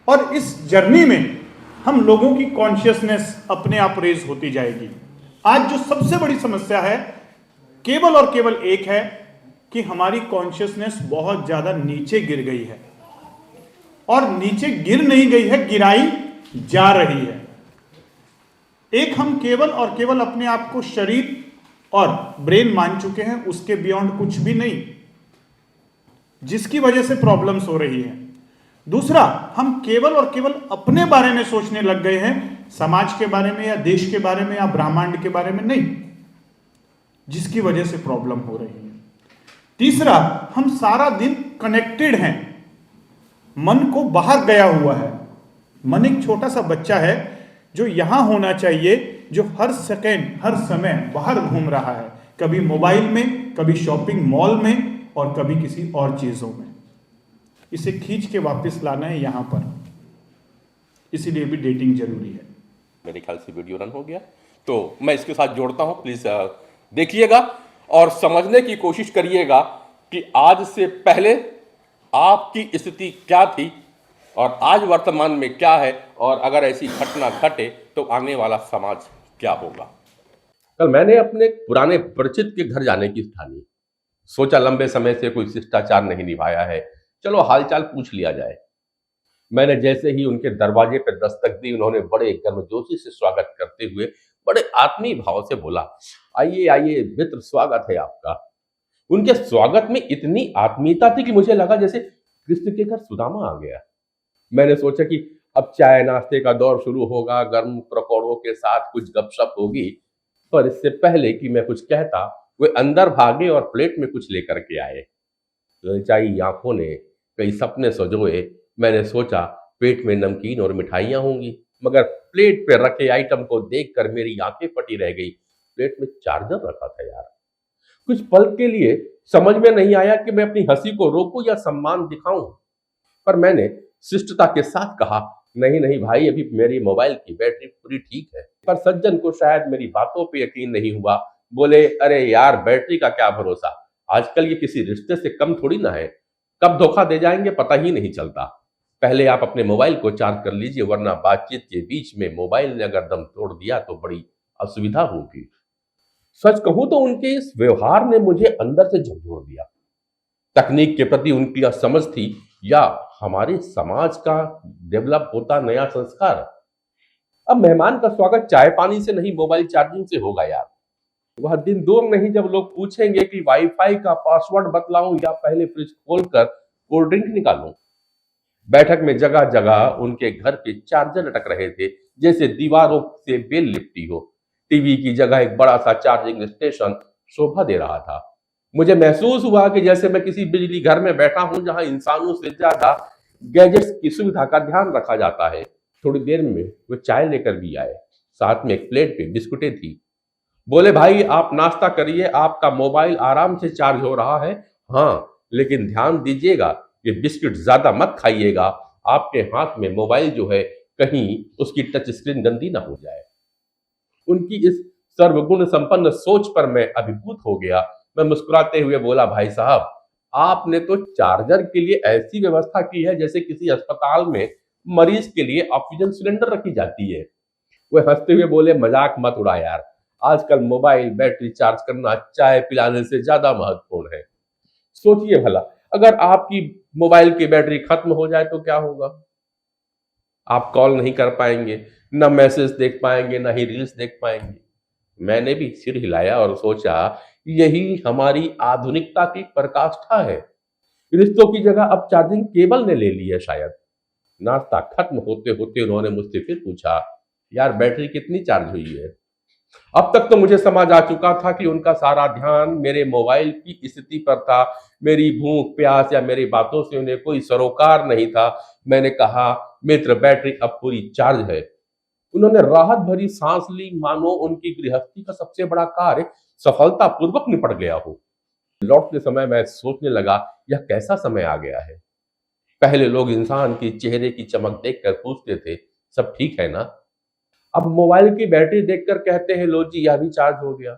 और इस जर्नी में हम लोगों की कॉन्शियसनेस अपने आप रेज होती जाएगी। आज जो सबसे बड़ी समस्या है केवल और केवल एक है कि हमारी कॉन्शियसनेस बहुत ज्यादा नीचे गिर गई है, और नीचे गिर नहीं गई है, गिराई जा रही है। एक हम केवल और केवल अपने आप को शरीर और ब्रेन मान चुके हैं, उसके बियॉन्ड कुछ भी नहीं, जिसकी वजह से प्रॉब्लम्स हो रही हैं। दूसरा, हम केवल और केवल अपने बारे में सोचने लग गए हैं, समाज के बारे में या देश के बारे में या ब्रह्मांड के बारे में नहीं, जिसकी वजह से प्रॉब्लम हो रही है। तीसरा, हम सारा दिन कनेक्टेड हैं, मन को बाहर गया हुआ है। मन एक छोटा सा बच्चा है जो यहां होना चाहिए, जो हर सेकेंड हर समय बाहर घूम रहा है, कभी मोबाइल में, कभी शॉपिंग मॉल में, और कभी किसी और चीजों में। इसे खींच के वापस लाना है यहां पर, इसीलिए भी डेटिंग जरूरी है। मेरे ख्याल से वीडियो रन हो गया, तो मैं इसके साथ जोड़ता हूं। प्लीज देखिएगा और समझने की कोशिश करिएगा कि आज से पहले आपकी स्थिति क्या थी और आज वर्तमान में क्या है, और अगर ऐसी घटना घटे तो आने वाला समाज क्या होगा। कल मैंने अपने पुराने परिचित के घर जाने की ठानी। सोचा लंबे समय से कोई शिष्टाचार नहीं निभाया है, चलो हालचाल पूछ लिया जाए। मैंने जैसे ही उनके दरवाजे पर दस्तक दी, उन्होंने बड़े गर्मजोशी से स्वागत करते हुए बड़े आत्मीय भाव से बोला, आइए आइए मित्र, स्वागत है आपका। उनके स्वागत में इतनी आत्मीयता थी कि मुझे लगा जैसे कृष्ण के घर सुदामा आ गया। मैंने सोचा कि अब चाय नाश्ते का दौर शुरू होगा, गर्म पकौड़ों के साथ कुछ गपशप होगी। पर इससे पहले कि मैं कुछ कहता, वे अंदर भागे और प्लेट में कुछ लेकर के आए। ललचाई आंखों ने कई सपने सजोए। मैंने सोचा पेट में नमकीन और मिठाइयां होंगी, मगर प्लेट पे रखे आइटम को देखकर मेरी आंखें फटी रह गई। प्लेट में चार्जर रखा था यार। कुछ पल के लिए समझ में नहीं आया कि मैं अपनी हंसी को रोकूं या सम्मान दिखाऊं, पर मैंने शिष्टता के साथ कहा, नहीं नहीं भाई, अभी मेरी मोबाइल की बैटरी पूरी ठीक है। पर सज्जन को शायद मेरी बातों पे यकीन नहीं हुआ। बोले, अरे यार, बैटरी का क्या भरोसा, आजकल ये किसी रिश्ते से कम थोड़ी ना है, कब धोखा दे जाएंगे पता ही नहीं चलता। पहले आप अपने मोबाइल को चार्ज कर लीजिए, वरना बातचीत के बीच में मोबाइल ने अगर दम तोड़ दिया तो बड़ी असुविधा होगी। सच कहूं तो उनके इस व्यवहार ने मुझे अंदर से झकझोर दिया। तकनीक के प्रति उनकी असमझ थी या हमारे समाज का डेवलप होता नया संस्कार। अब मेहमान का स्वागत चाय पानी से नहीं, मोबाइल चार्जिंग से होगा यार। वह दिन दूर नहीं जब लोग पूछेंगे कि वाईफाई का पासवर्ड बतलाऊं या पहले फ्रिज खोलकर कोल्ड ड्रिंक निकालूं। बैठक में जगह जगह उनके घर पे चार्जर लटक रहे थे, जैसे दीवारों से बेल लिपटी हो। टीवी की जगह एक बड़ा सा चार्जिंग स्टेशन शोभा दे रहा था। मुझे महसूस हुआ कि जैसे मैं किसी बिजली घर में बैठा हूं, जहां इंसानों से ज्यादा गैजेट्स की सुविधा का ध्यान रखा जाता है। थोड़ी देर में वो चाय लेकर भी आए, साथ में एक प्लेट पे बिस्कुटें थी। बोले, भाई आप नाश्ता करिए, आपका मोबाइल आराम से चार्ज हो रहा है। हाँ, लेकिन ध्यान दीजिएगा, ये बिस्किट ज्यादा मत खाइएगा, आपके हाथ में मोबाइल जो है कहीं उसकी टच स्क्रीन गंदी ना हो जाए। उनकी इस सर्वगुण संपन्न सोच पर मैं अभिभूत हो गया। मैं मुस्कुराते हुए बोला, भाई साहब, आपने तो चार्जर के लिए ऐसी व्यवस्था की है जैसे किसी अस्पताल में मरीज के लिए ऑक्सीजन सिलेंडर रखी जाती है। वे हंसते हुए बोले, मजाक मत उड़ा यार, आजकल मोबाइल बैटरी चार्ज करना चाय पिलाने से ज्यादा महत्वपूर्ण है। सोचिए भला, अगर आपकी मोबाइल की बैटरी खत्म हो जाए तो क्या होगा? आप कॉल नहीं कर पाएंगे, न मैसेज देख पाएंगे, न ही रील्स देख पाएंगे। मैंने भी सिर हिलाया और सोचा, यही हमारी आधुनिकता की पराकाष्ठा है। रिश्तों की जगह अब चार्जिंग केबल ने ले ली है शायद। नाश्ता खत्म होते होते उन्होंने मुझसे फिर पूछा, यार बैटरी कितनी चार्ज हुई है? अब तक तो मुझे समझ आ चुका था कि उनका सारा ध्यान मेरे मोबाइल की स्थिति पर था। मेरी भूख प्यास या मेरी बातों से उन्हें कोई सरोकार नहीं था। मैंने कहा, मित्र, बैटरी अब पूरी चार्ज है। उन्होंने राहत भरी सांस ली, मानो उनकी गृहस्थी का सबसे बड़ा कार्य सफलतापूर्वक निपट गया हो। लौटते समय मैं सोचने लगा, यह कैसा समय आ गया है। पहले लोग इंसान की चेहरे की चमक देखकर पूछते थे, सब ठीक है ना? अब मोबाइल की बैटरी देखकर कहते हैं, लो जी, यह भी चार्ज हो गया।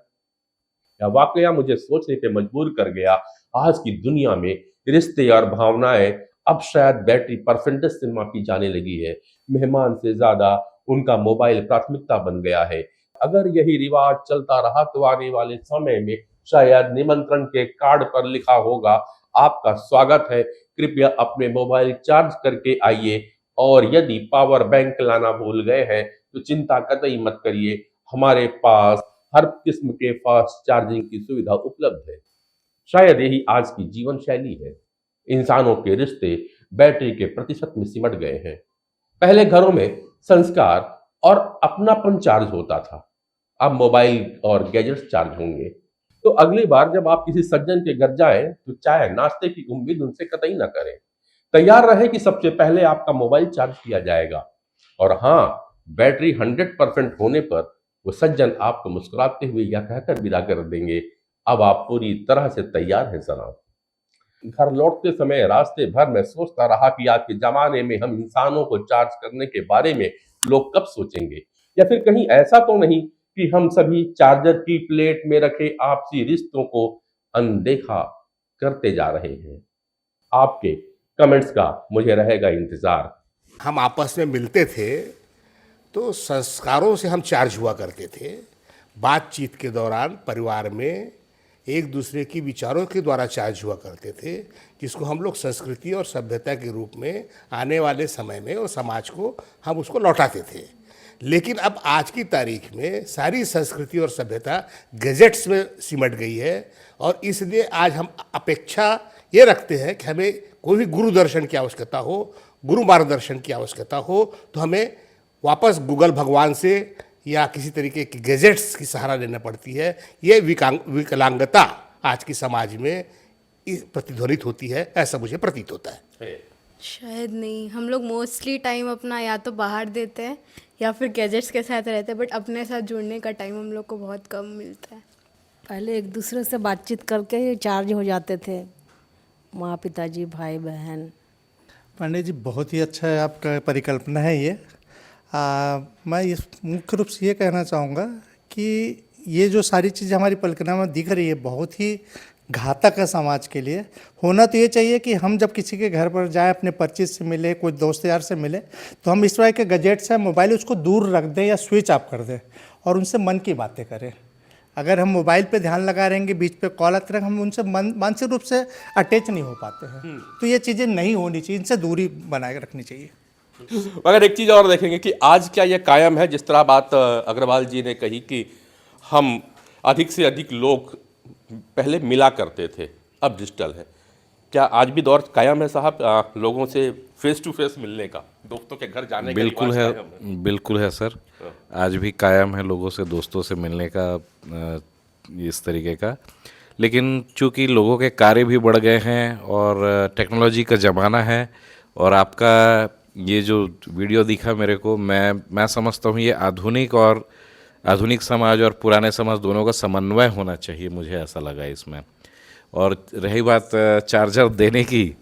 यह वाकया मुझे सोचने पे मजबूर कर गया। आज की दुनिया में रिश्ते और भावनाएं अब शायद बैटरी परसेंटेज से मापी जाने लगी है। मेहमान से ज्यादा उनका मोबाइल प्राथमिकता बन गया है। अगर यही रिवाज चलता रहा तो आने वाले समय में शायद निमंत्रण के कार्ड पर लिखा होगा, आपका स्वागत है, कृपया अपने मोबाइल चार्ज करके आइए, और यदि पावर बैंक लाना भूल गए हैं तो चिंता कतई मत करिए, हमारे पास हर किस्म के फास्ट चार्जिंग की सुविधा उपलब्ध है। शायद यही आज की जीवन शैली है। इंसानों के रिश्ते बैटरी के प्रतिशत में सिमट गए हैं। पहले घरों में संस्कार और अपनापन चार्ज होता था, अब मोबाइल और गैजेट्स चार्ज होंगे। तो अगली बार जब आप किसी सज्जन के घर जाएं तो चाय नाश्ते की उम्मीद उनसे कतई ना करें। तैयार रहे कि सबसे पहले आपका मोबाइल चार्ज किया जाएगा, और हाँ, बैटरी 100% होने पर वो सज्जन आपको मुस्कुराते हुए यह कहकर विदा कर देंगे, अब आप पूरी तरह से तैयार हैं जनाब। घर लौटते समय रास्ते भर मैं सोचता रहा कि आज के जमाने में हम इंसानों को चार्ज करने के बारे में लोग कब सोचेंगे, या फिर कहीं ऐसा तो नहीं कि हम सभी चार्जर की प्लेट में रखे आपसी रिश्तों को अनदेखा करते जा रहे हैं। आपके कमेंट्स का मुझे रहेगा इंतजार। हम आपस में मिलते थे तो संस्कारों से हम चार्ज हुआ करते थे। बातचीत के दौरान परिवार में एक दूसरे की विचारों के द्वारा चार्ज हुआ करते थे, जिसको हम लोग संस्कृति और सभ्यता के रूप में आने वाले समय में और समाज को हम उसको लौटाते थे। लेकिन अब आज की तारीख में सारी संस्कृति और सभ्यता गैजेट्स में सिमट गई है, और इसलिए आज हम अपेक्षा ये रखते हैं कि हमें कोई भी गुरु दर्शन की आवश्यकता हो, गुरु मार्गदर्शन की आवश्यकता हो, तो हमें वापस गूगल भगवान से या किसी तरीके की गैजेट्स की सहारा लेना पड़ती है। ये विकलांगता आज की समाज में प्रतिध्वनित होती है, ऐसा मुझे प्रतीत होता है। शायद नहीं, हम लोग मोस्टली टाइम अपना या तो बाहर देते हैं या फिर गैजेट्स के साथ रहते हैं, बट अपने साथ जुड़ने का टाइम हम लोग को बहुत कम मिलता है। पहले एक दूसरे से बातचीत करके चार्ज हो जाते थे, माँ पिताजी भाई बहन। पांडे जी बहुत ही अच्छा है आपका परिकल्पना है ये। मैं इस मुख्य रूप से ये कहना चाहूँगा कि ये जो सारी चीज़ें हमारी परिकल्पना में दिख रही है बहुत ही घातक है समाज के लिए। होना तो ये चाहिए कि हम जब किसी के घर पर जाएं, अपने परिचित से मिले, कोई दोस्त यार से मिले, तो हम इस तरह के गैजेट्स हैं, मोबाइल, उसको दूर रख दें या स्विच ऑफ कर दें और उनसे मन की बातें करें। अगर हम मोबाइल पे ध्यान लगा रहेंगे, बीच पे कॉल आते रहेंगे, हम उनसे मानसिक रूप से अटैच नहीं हो पाते हैं। तो ये चीज़ें नहीं होनी चाहिए, इनसे दूरी बनाए रखनी चाहिए। मगर एक चीज़ और देखेंगे कि आज क्या यह कायम है, जिस तरह बात अग्रवाल जी ने कही कि हम अधिक से अधिक लोग पहले मिला करते थे, अब डिजिटल है, क्या आज भी दौर कायम है साहब लोगों से फेस टू फेस मिलने का, दोस्तों के घर जाने का? बिल्कुल है, बिल्कुल है सर, आज भी कायम है लोगों से, दोस्तों से मिलने का इस तरीके का। लेकिन चूंकि लोगों के कार्य भी बढ़ गए हैं और टेक्नोलॉजी का ज़माना है, और आपका ये जो वीडियो दिखा मेरे को, मैं समझता हूँ ये आधुनिक समाज और पुराने समाज दोनों का समन्वय होना चाहिए, मुझे ऐसा लगा इसमें। और रही बात चार्जर देने की,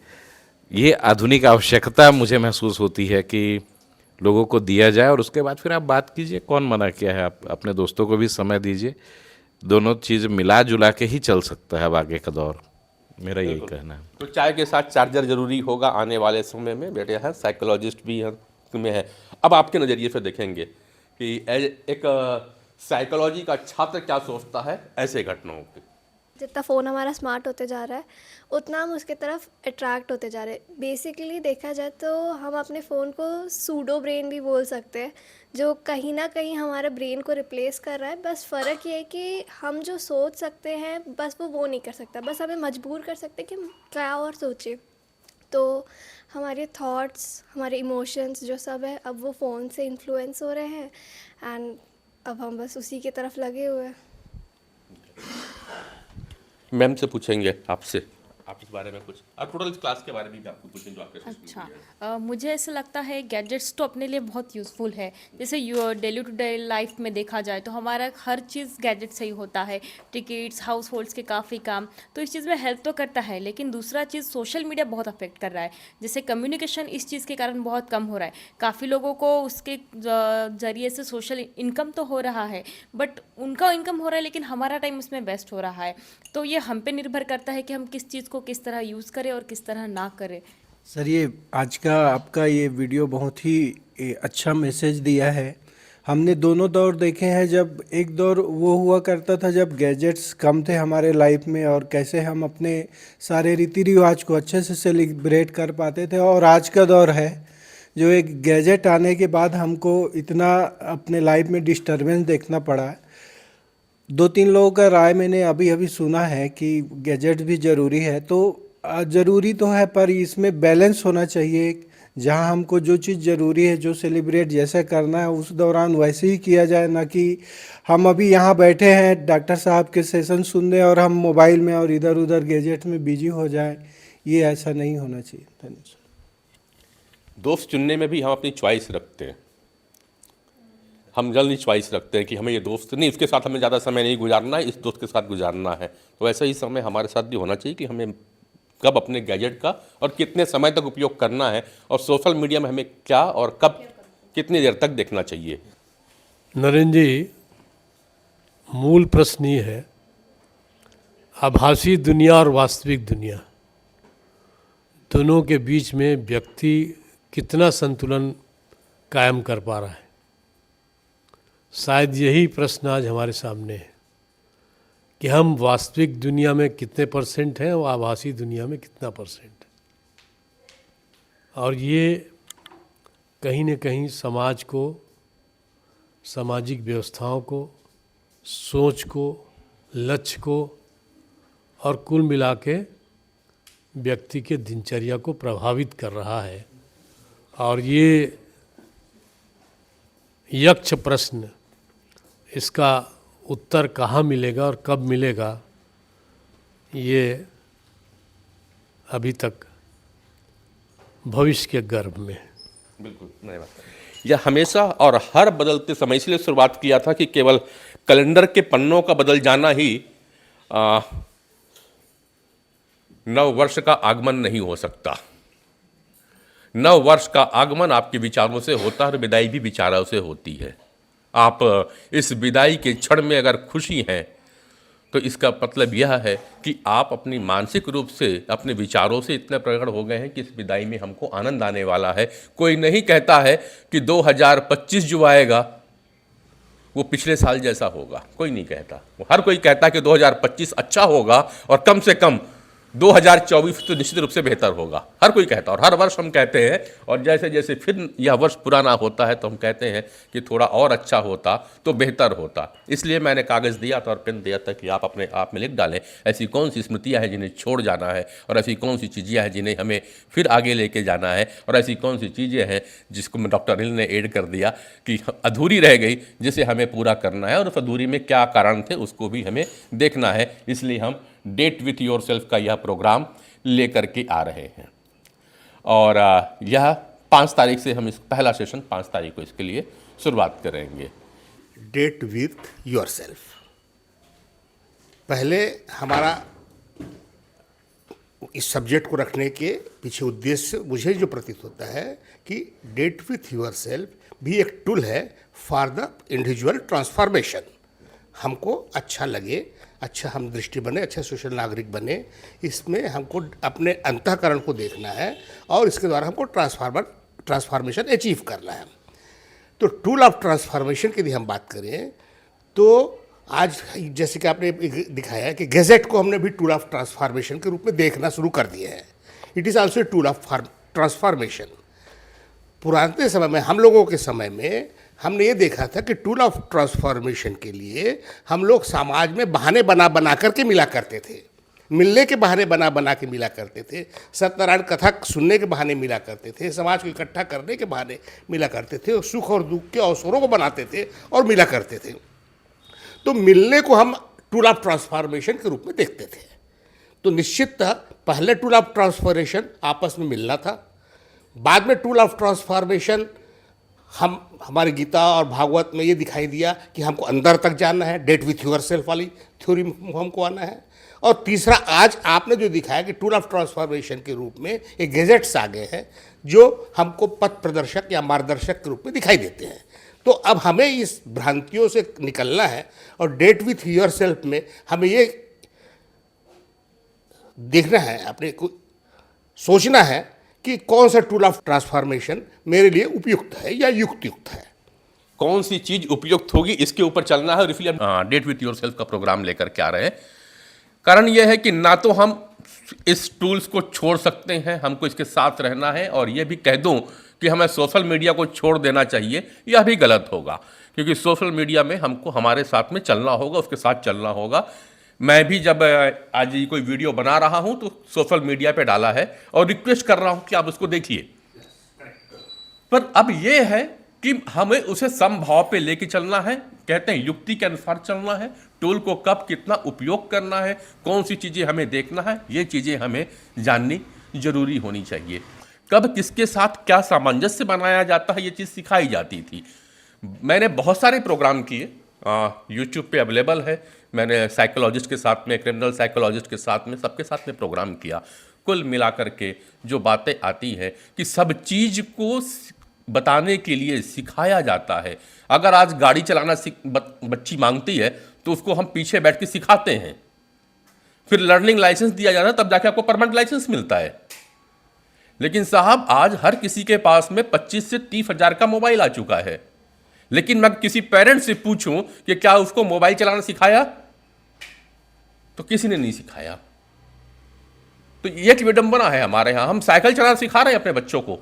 ये आधुनिक आवश्यकता मुझे महसूस होती है कि लोगों को दिया जाए और उसके बाद फिर आप बात कीजिए, कौन मना किया है। आप अपने दोस्तों को भी समय दीजिए, दोनों चीज़ मिला जुला के ही चल सकता है अब आगे का दौर, मेरा यही कहना है। तो चाय के साथ चार्जर जरूरी होगा आने वाले समय में, बेटे है साइकोलॉजिस्ट भी में है। अब आपके नज़रिए से देखेंगे कि एक साइकोलॉजी का छात्र क्या सोचता है ऐसे घटनाओं पे। जितना फ़ोन हमारा स्मार्ट होते जा रहा है उतना हम उसके तरफ अट्रैक्ट होते जा रहे हैं। बेसिकली देखा जाए तो हम अपने फ़ोन को सूडो ब्रेन भी बोल सकते हैं, जो कहीं ना कहीं हमारे ब्रेन को रिप्लेस कर रहा है। बस फ़र्क ये है कि हम जो सोच सकते हैं बस वो नहीं कर सकता, बस हमें मजबूर कर सकते हैं कि हम क्या और सोचें। तो हमारे थॉट्स, हमारे इमोशंस जो सब है, अब वो फ़ोन से इन्फ्लुएंस हो रहे हैं एंड अब हम बस उसी की तरफ लगे हुए हैं। मैम से पूछेंगे आपसे, आप इस बारे में कुछ, और टोटल क्लास के बारे में भी आपको पूछेंगे जो आपके अच्छा, मुझे ऐसा लगता है गैजेट्स तो अपने लिए बहुत यूज़फुल है। जैसे डेली टू डे लाइफ में देखा जाए तो हमारा हर चीज़ गैजेट से ही होता है, टिकट्स, हाउस होल्ड्स के काफ़ी काम, तो इस चीज़ में हेल्प तो करता है। लेकिन दूसरा चीज़ सोशल मीडिया बहुत अफेक्ट कर रहा है। जैसे कम्युनिकेशन इस चीज़ के कारण बहुत कम हो रहा है। काफ़ी लोगों को उसके ज़रिए से सोशल इनकम तो हो रहा है, बट उनका इनकम हो रहा है लेकिन हमारा टाइम उसमें वेस्ट हो रहा है। तो ये हम पे निर्भर करता है कि हम किस चीज़ को किस तरह यूज़ करें और किस तरह ना करें। सर, ये आज का आपका ये वीडियो बहुत ही अच्छा मैसेज दिया है। हमने दोनों दौर देखे हैं। जब एक दौर वो हुआ करता था जब गैजेट्स कम थे हमारे लाइफ में और कैसे हम अपने सारे रीति रिवाज को अच्छे से सेलिब्रेट कर पाते थे, और आज का दौर है जो एक गैजेट आने के बाद हमको इतना अपने लाइफ में डिस्टर्बेंस देखना पड़ा है। 2-3 लोगों का राय मैंने अभी अभी सुना है कि गैजेट भी ज़रूरी है, तो ज़रूरी तो है पर इसमें बैलेंस होना चाहिए। जहां हमको जो चीज़ ज़रूरी है, जो सेलिब्रेट जैसे करना है उस दौरान वैसे ही किया जाए, ना कि हम अभी यहाँ बैठे हैं डॉक्टर साहब के सेशन सुन रहे और हम मोबाइल में और इधर उधर गैजेट में बिजी हो जाए। ये ऐसा नहीं होना चाहिए। धन्यवाद। दोस्त चुनने में भी हम अपनी चॉइस रखते हैं, हम जल्दी चॉइस रखते हैं कि हमें ये दोस्त नहीं, इसके साथ हमें ज़्यादा समय नहीं गुजारना है, इस दोस्त के साथ गुजारना है। तो ऐसा ही समय हमारे साथ भी होना चाहिए कि हमें कब अपने गैजेट का और कितने समय तक उपयोग करना है, और सोशल मीडिया में हमें क्या और कब कितनी देर तक देखना चाहिए। नरेंद्र जी, मूल प्रश्न ये है, आभासी दुनिया और वास्तविक दुनिया दोनों के बीच में व्यक्ति कितना संतुलन कायम कर पा रहा है। शायद यही प्रश्न आज हमारे सामने है कि हम वास्तविक दुनिया में कितने % हैं और आभासी दुनिया में कितना %। और ये कहीं न कहीं समाज को, सामाजिक व्यवस्थाओं को, सोच को, लक्ष्य को और कुल मिला के व्यक्ति के दिनचर्या को प्रभावित कर रहा है। और ये यक्ष प्रश्न, इसका उत्तर कहाँ मिलेगा और कब मिलेगा, ये अभी तक भविष्य के गर्भ में है। बिल्कुल नई बात। यह हमेशा और हर बदलते समय, इसलिए शुरुआत किया था कि केवल कैलेंडर के पन्नों का बदल जाना ही नव वर्ष का आगमन नहीं हो सकता। नव वर्ष का आगमन आपके विचारों से होता है और विदाई भी विचारों से होती है। आप इस विदाई के क्षण में अगर खुशी हैं तो इसका मतलब यह है कि आप अपनी मानसिक रूप से अपने विचारों से इतने प्रकट हो गए हैं कि इस विदाई में हमको आनंद आने वाला है। कोई नहीं कहता है कि 2025 जो आएगा वो पिछले साल जैसा होगा, कोई नहीं कहता। हर कोई कहता है कि 2025 अच्छा होगा और कम से कम 2024 तो निश्चित रूप से बेहतर होगा, हर कोई कहता है। और हर वर्ष हम कहते हैं, और जैसे जैसे फिर यह वर्ष पुराना होता है तो हम कहते हैं कि थोड़ा और अच्छा होता तो बेहतर होता। इसलिए मैंने कागज़ दिया था और पेन दिया था कि आप अपने आप में लिख डालें ऐसी कौन सी स्मृतियाँ हैं जिन्हें छोड़ जाना है, और ऐसी कौन सी चीज़ें हैं जिन्हें हमें फिर आगे लेके जाना है, और ऐसी कौन सी चीज़ें हैं जिसको डॉक्टर अनिल ने ऐड कर दिया कि अधूरी रह गई जिसे हमें पूरा करना है, और उस अधूरी में क्या कारण थे उसको भी हमें देखना है। इसलिए हम डेट विथ योर सेल्फ का यह प्रोग्राम लेकर के आ रहे हैं। और यह 5 तारीख से हम इस पहला सेशन 5 तारीख को इसके लिए शुरुआत करेंगे। Date with yourself. पहले हमारा इस सब्जेक्ट को रखने के पीछे उद्देश्य मुझे जो प्रतीत होता है कि डेट विथ योर सेल्फ भी एक टूल है फॉर द इंडिविजुअल ट्रांसफॉर्मेशन। हमको अच्छा लगे, अच्छा हम दृष्टि बने, अच्छा सोशल नागरिक बने, इसमें हमको अपने अंतःकरण को देखना है और इसके द्वारा हमको ट्रांसफॉर्मेशन अचीव करना है। तो टूल ऑफ ट्रांसफॉर्मेशन की यदि हम बात करें तो आज जैसे कि आपने दिखाया कि गैजेट को हमने भी टूल ऑफ ट्रांसफॉर्मेशन के रूप में देखना शुरू कर दिए हैं। It is also tool of transformation. पुराने समय में, हम लोगों के समय में हमने ये देखा था कि टूल ऑफ ट्रांसफॉर्मेशन के लिए हम लोग समाज में बहाने बना करके मिला करते थे, मिलने के बहाने बना के मिला करते थे, सत्यनारायण कथा सुनने के बहाने मिला करते थे, समाज को इकट्ठा करने के बहाने मिला करते थे, और सुख और दुख के अवसरों को बनाते थे और मिला करते थे। तो मिलने को हम टूल ऑफ ट्रांसफॉर्मेशन के रूप में देखते थे। तो निश्चिततः पहले टूल ऑफ ट्रांसफॉर्मेशन आपस में मिलना था, बाद में टूल ऑफ ट्रांसफॉर्मेशन हमारे गीता और भागवत में ये दिखाई दिया कि हमको अंदर तक जाना है, डेट विथ योर सेल्फ वाली थ्योरी में हमको आना है। और तीसरा आज आपने जो दिखाया कि टूल ऑफ ट्रांसफॉर्मेशन के रूप में एक गैजेट्स आ गए हैं जो हमको पथ प्रदर्शक या मार्गदर्शक के रूप में दिखाई देते हैं। तो अब हमें इस भ्रांतियों से निकलना है और डेट विथ योर सेल्फ में हमें ये देखना है, अपने को सोचना है कि कौन सा टूल ऑफ ट्रांसफॉर्मेशन मेरे लिए उपयुक्त है या युक्त है, कौन सी चीज उपयुक्त होगी इसके ऊपर चलना है। और इसलिए हम डेट विथ योर सेल्फ का प्रोग्राम लेकर के आ रहे हैं। कारण यह है कि ना तो हम इस टूल्स को छोड़ सकते हैं, हमको इसके साथ रहना है, और यह भी कह दूं कि हमें सोशल मीडिया को छोड़ देना चाहिए, यह भी गलत होगा, क्योंकि सोशल मीडिया में हमको हमारे साथ में चलना होगा, उसके साथ चलना होगा। मैं भी जब आज ये कोई वीडियो बना रहा हूं तो सोशल मीडिया पे डाला है और रिक्वेस्ट कर रहा हूं कि आप उसको देखिए। पर अब ये है कि हमें उसे समभाव पे लेके चलना है, कहते हैं युक्ति के अनुसार चलना है। टूल को कब कितना उपयोग करना है, कौन सी चीज़ें हमें देखना है, ये चीज़ें हमें जाननी जरूरी होनी चाहिए। कब किसके साथ क्या सामंजस्य बनाया जाता है, ये चीज़ सिखाई जाती थी। मैंने बहुत सारे प्रोग्राम किए, यूट्यूब पे अवेलेबल है। मैंने साइकोलॉजिस्ट के साथ में, क्रिमिनल साइकोलॉजिस्ट के साथ में, सबके साथ में प्रोग्राम किया। कुल मिलाकर के जो बातें आती हैं कि सब चीज़ को बताने के लिए सिखाया जाता है। अगर आज गाड़ी चलाना बच्ची मांगती है तो उसको हम पीछे बैठ के सिखाते हैं, फिर लर्निंग लाइसेंस दिया जाता है, तब जाके आपको परमानेंट लाइसेंस मिलता है। लेकिन साहब आज हर किसी के पास में 25 से 30 हज़ार का मोबाइल आ चुका है, लेकिन मैं किसी पेरेंट से पूछूं कि क्या उसको मोबाइल चलाना सिखाया, तो किसी ने नहीं सिखाया। तो ये एक विडंबना है हमारे यहाँ। हम साइकिल चलाना सिखा रहे हैं अपने बच्चों को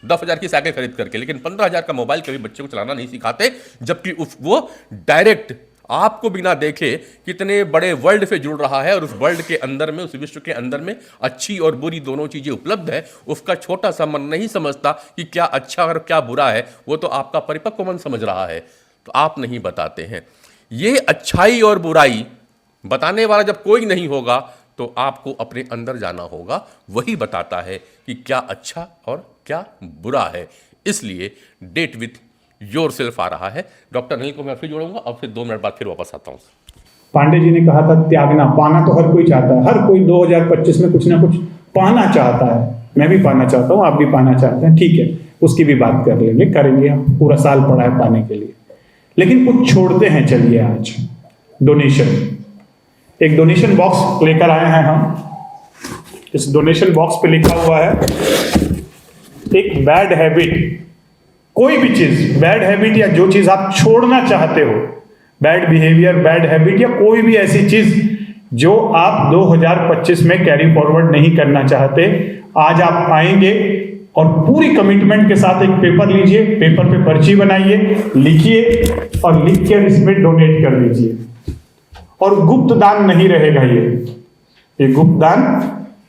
10,000 की साइकिल खरीद करके, लेकिन 15,000 का मोबाइल कभी बच्चे को चलाना नहीं सिखाते, जबकि वो डायरेक्ट आपको बिना देखे कितने बड़े वर्ल्ड से जुड़ रहा है और उस वर्ल्ड के अंदर में, उस विश्व के अंदर में अच्छी और बुरी दोनों चीज़ें उपलब्ध है, उसका छोटा सा मन नहीं समझता कि क्या अच्छा और क्या बुरा है। वो तो आपका परिपक्व मन समझ रहा है, तो आप नहीं बताते हैं। ये अच्छाई और बुराई बताने वाला जब कोई नहीं होगा तो आपको अपने अंदर जाना होगा, वही बताता है कि क्या अच्छा और क्या बुरा है। इसलिए डेट विथ योरसेल्फ आ रहा है। डॉक्टर अनिल को मैं फिर जोड़ूंगा और फिर 2 मिनट बाद फिर वापस आता हूँ। पांडे जी ने कहा था त्यागना, पाना तो हर कोई चाहता है, हर कोई 2025 में कुछ ना कुछ पाना चाहता है। मैं भी पाना चाहता हूँ, आप भी पाना चाहते हैं, ठीक है, उसकी भी बात कर लेंगे, करेंगे। पूरा साल पड़ा है पाने के लिए, लेकिन कुछ छोड़ते हैं। चलिए आज डोनेशन, एक डोनेशन बॉक्स लेकर आए हैं हम। इस डोनेशन बॉक्स पे लिखा हुआ है एक बैड हैबिट, कोई भी चीज, बैड हैबिट या जो चीज आप छोड़ना चाहते हो, बैड बिहेवियर, बैड हैबिट या कोई भी ऐसी चीज जो आप 2025 में कैरी फॉरवर्ड नहीं करना चाहते, आज आप आएंगे और पूरी कमिटमेंट के साथ एक पेपर लीजिए, पेपर पे पर्ची बनाइए, लिखिए और लिख कर इसमें डोनेट कर दीजिए। और गुप्त दान नहीं रहेगा, ये गुप्त दान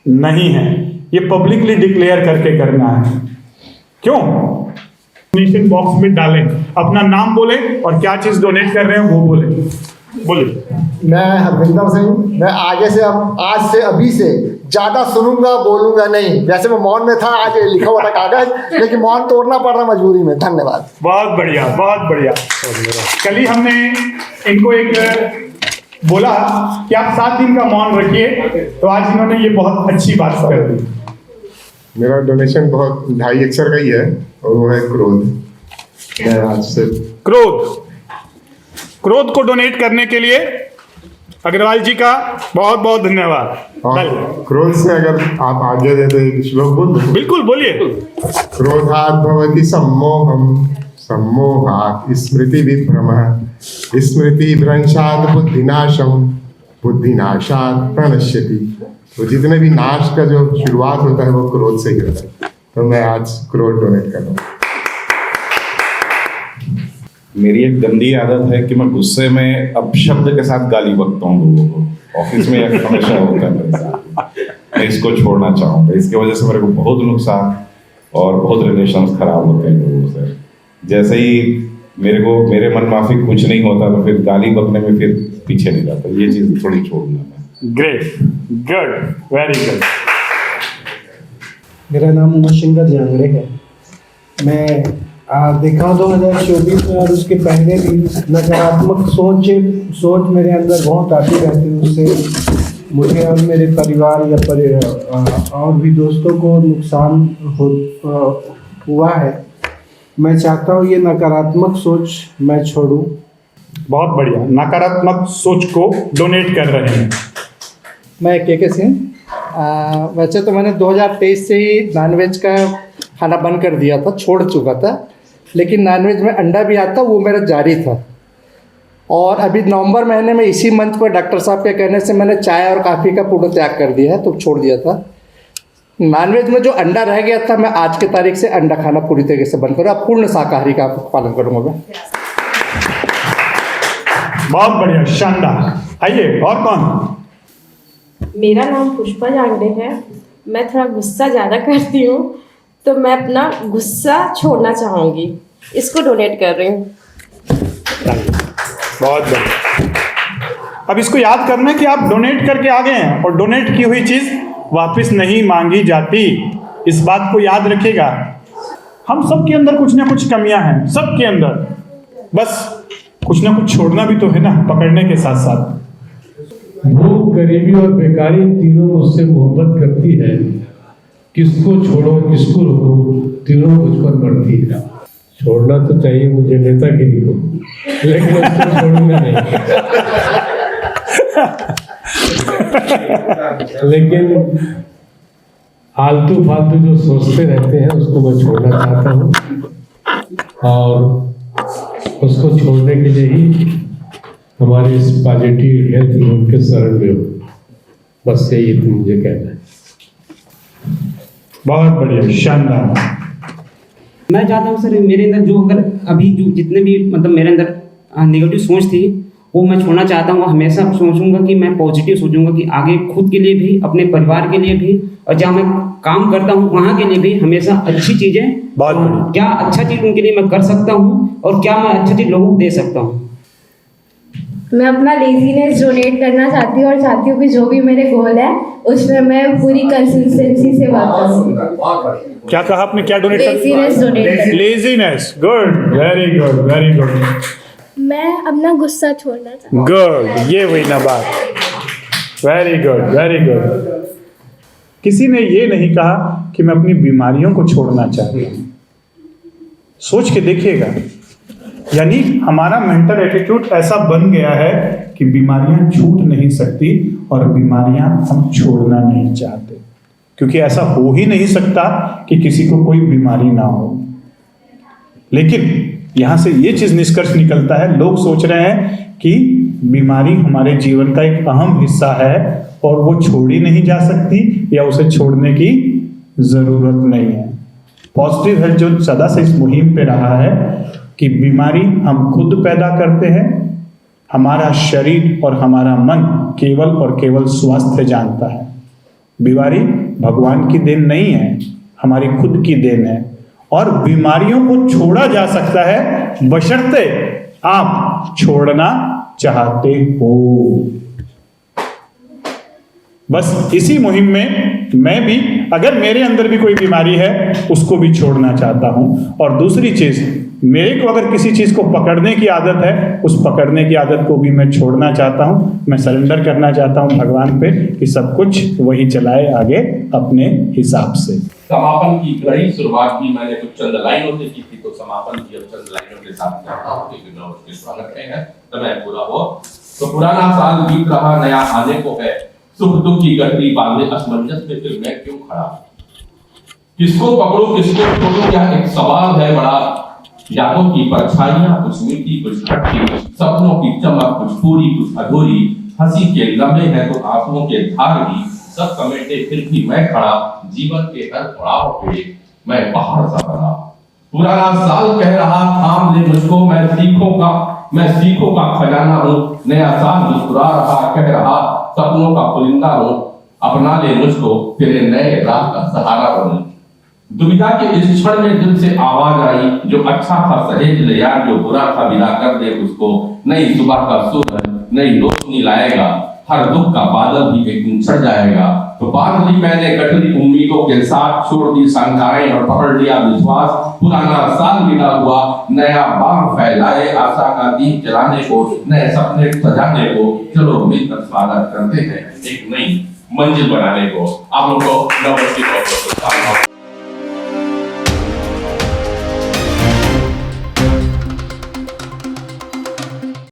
नहीं है, ये पब्लिकली डिक्लेयर करके करना है। क्यों? डोनेशन बॉक्स में डालें, अपना नाम बोले और क्या चीज डोनेट कर रहे हैं वो बोले। मैं हरविंदर सिंह, मैं आगे से अब आज से अभी से ज्यादा सुनूंगा, बोलूंगा नहीं। वैसे मैं मौन में था, आज लिखा हुआ था कागज, लेकिन मौन तोड़ना पड़ रहा मजबूरी में। धन्यवाद। बहुत बढ़िया, बहुत बढ़िया। कल ही हमने इनको एक बोला कि आप 7 दिन का मौन रखिए, तो आज इन्होंने ये बहुत अच्छी बात कर दी। मेरा डोनेशन बहुत 2.5 अक्षर का ही है और वो है क्रोध। मैं आज से क्रोध को डोनेट करने के लिए अग्रवाल जी का बहुत बहुत धन्यवाद। और क्रोध से अगर आप आगे दे तो एक श्लोक बोल दो। बिल्कुल बोलिए। क्रोधात् भवति सम्मोहम्, सम्मोहात् स्मृति विभ्रमः, स्मृति भ्रंशात् बुद्धिनाशम्, बुद्धिनाशात् प्रणश्यति। तो जितने भी नाश का जो शुरुआत होता है वो क्रोध से ही होता है। तो मैं आज क्रोध डोनेट कर रहा हूँ। मेरी एक गंदी आदत है कि मैं गुस्से में अपशब्द के साथ गाली बकता हूँ लोगों को। ऑफिस में हमेशा होता है मेरे साथ। मैं इसको छोड़ना चाहूँगा। इसकी वजह से मेरे को बहुत नुकसान और बहुत रिलेशंस खराब होते हैं लोगों से। जैसे ही मेरे मन माफिक कुछ नहीं होता तो फिर गाली बकने में फिर पीछे नहीं जाता। ये चीज़ थोड़ी छोड़ना है। Great, good, very good. मेरा नाम उमाशंकर जांगड़े है। मैं देखा 2024 में और उसके पहले भी नकारात्मक सोच मेरे अंदर बहुत आती रहती है। उससे मुझे और मेरे परिवार या और भी दोस्तों को नुकसान हुआ है। मैं चाहता हूँ ये नकारात्मक सोच मैं छोड़ूं। बहुत बढ़िया, नकारात्मक सोच को डोनेट कर रहे हैं। मैं के सिंह। वैसे तो मैंने 2023 से ही नॉनवेज का खाना बंद कर दिया था, छोड़ चुका था, लेकिन नॉनवेज में अंडा भी आता वो मेरा जारी था। और अभी नवंबर महीने में इसी मंथ पर डॉक्टर साहब के कहने से मैंने चाय और कॉफ़ी का पूर्ण त्याग कर दिया है, तो छोड़ दिया था। नॉनवेज में जो अंडा रह गया था, मैं आज के तारीख से अंडा खाना पूरी तरीके से बंद करूँगा। पूर्ण शाकाहारी का पालन करूँगा मैं। बहुत बढ़िया, शानदार। आइए, और कौन? मेरा नाम पुष्पा जांगड़े है। मैं थोड़ा गुस्सा ज़्यादा करती हूँ, तो मैं अपना गुस्सा छोड़ना चाहूँगी, इसको डोनेट कर रही हूँ। बहुत बढ़िया। अब इसको याद करना कि आप डोनेट करके आ गए हैं और डोनेट की हुई चीज़ वापस नहीं मांगी जाती। इस बात को याद रखिएगा। हम सबके अंदर कुछ ना कुछ कमियां हैं, सबके अंदर, बस कुछ ना कुछ छोड़ना भी तो है ना, पकड़ने के साथ साथ। भूख, गरीबी और बेकारी तीनों मुझसे मोहब्बत करती है। किसको छोड़ो किसको रोको, तीनों मुझ पर मरती है। छोड़ना तो चाहिए मुझे नेतागिरी को, लेकिन उसको छोड़ूंगा नहीं। लेकिन आलतू फालतू जो सोचते रहते हैं उसको मैं छोड़ना चाहता हूँ, और उसको छोड़ने के लिए ही हमारे इस पॉजिटिव हेल्थ रूम के शरण में हो। बस यही मुझे कहना है। बहुत बढ़िया, शानदार। मैं चाहता हूँ सर, मेरे अंदर जो अगर अभी जो जितने भी मतलब मेरे अंदर नेगेटिव सोच थी वो मैं छोड़ना चाहता हूँ। हमेशा सोचूंगा कि मैं पॉजिटिव सोचूंगा कि आगे खुद के लिए भी, अपने परिवार के लिए भी, और जहाँ मैं काम करता हूँ वहाँ के लिए भी हमेशा अच्छी चीज़ें, क्या अच्छा चीज़ उनके लिए मैं कर सकता हूँ और क्या मैं अच्छी चीज़ लोगों को दे सकता हूँ। मैं अपना लेजीनेस डोनेट करना चाहती हूँ और चाहती हूँ कि जो भी मेरे गोल है उसमें मैं पूरी कंसिस्टेंसी से वर्क करूँ। क्या कहा आपने, क्या donate laziness donate. Laziness, good, very good, very good. मैं अपना गुस्सा छोड़ना चाहती हूँ। गुड, ये हुई ना बात। Very good, very good. किसी ने ये नहीं कहा कि मैं अपनी बीमारियों को छोड़ना चाहता हूँ। सोच के देखिएगा, यानी हमारा मेंटल एटीट्यूड ऐसा बन गया है कि बीमारियां छूट नहीं सकती और बीमारियां हम छोड़ना नहीं चाहते, क्योंकि ऐसा हो ही नहीं सकता कि किसी को कोई बीमारी ना हो। लेकिन यहाँ से ये चीज़ निष्कर्ष निकलता है, लोग सोच रहे हैं कि बीमारी हमारे जीवन का एक अहम हिस्सा है और वो छोड़ी नहीं जा सकती या उसे छोड़ने की ज़रूरत नहीं है। पॉजिटिव हेल्थ जो सदा से इस मुहिम पे रहा है कि बीमारी हम खुद पैदा करते हैं, हमारा शरीर और हमारा मन केवल और केवल स्वास्थ्य जानता है। बीमारी भगवान की देन नहीं है, हमारी खुद की देन है और बीमारियों को छोड़ा जा सकता है बशर्ते आप छोड़ना चाहते हो। बस इसी मुहिम में मैं भी, अगर मेरे अंदर भी कोई बीमारी है उसको भी छोड़ना चाहता हूं। और दूसरी चीज, मेरे को अगर किसी चीज को पकड़ने की आदत है, उस पकड़ने की आदत को भी मैं छोड़ना चाहता हूं। मैं सरेंडर करना चाहता हूं भगवान पे कि सब कुछ वही चलाए आगे अपने हिसाब से। समापन की कड़ी शुरुआत भी मैंने कुछ चंद लाइनों से की थी, तो समापन भी अब चंद लाइनों के साथ करता हूं, क्योंकि मैं उसके स्वागत में है समय पूरा हो। तो पुराना साल बीत रहा, नया आने को है, सुख दुख की गति बांधे असमंजस में फिर मैं क्यों खड़ा? किसको पकड़ो किसको छोड़ो, यह एक सवाल है बड़ा। यादों की परछाइयां कुछ मीठी कुछ खट्टी, सपनों की चमक कुछ पूरी कुछ अधूरी, हंसी के लम्हे हैं तो आंसुओं के धार भी, सब समेटे फिर भी मैं खड़ा, जीवन के हर पड़ाव पे मैं पहाड़ सा बना। पुराना साल कह रहा थाम ले मुझको, मैं सीखों का खजाना हूँ। नया साल मुस्कुरा रहा कह रहा सपनों का पुलिंदा हूँ, अपना ले मुझको तेरे नए राह का सहारा बनूं। दुविधा के इस क्षण में दिल से आवाज आई, जो अच्छा था सहेज ले यार, जो बुरा था विदा कर दे उसको। नई सुबह का सूरज नई रोशनी लाएगा, हर दुख का बादल भी एक दिन छट जाएगा। तो बांध ली मैंने गठरी उम्मीदों के साथ, छोड़ दी शंकाएं और पकड़ लिया विश्वास। पुराना साल मिला हुआ नया बाग फैलाए, आशा का दीप जलाने को, नए सपने सजाने को। चलो मिलकर स्वागत करते हैं एक नई मंजिल बनाने को। आप लोगों को नववर्ष की बहुत बहुत शुभकामनाएं।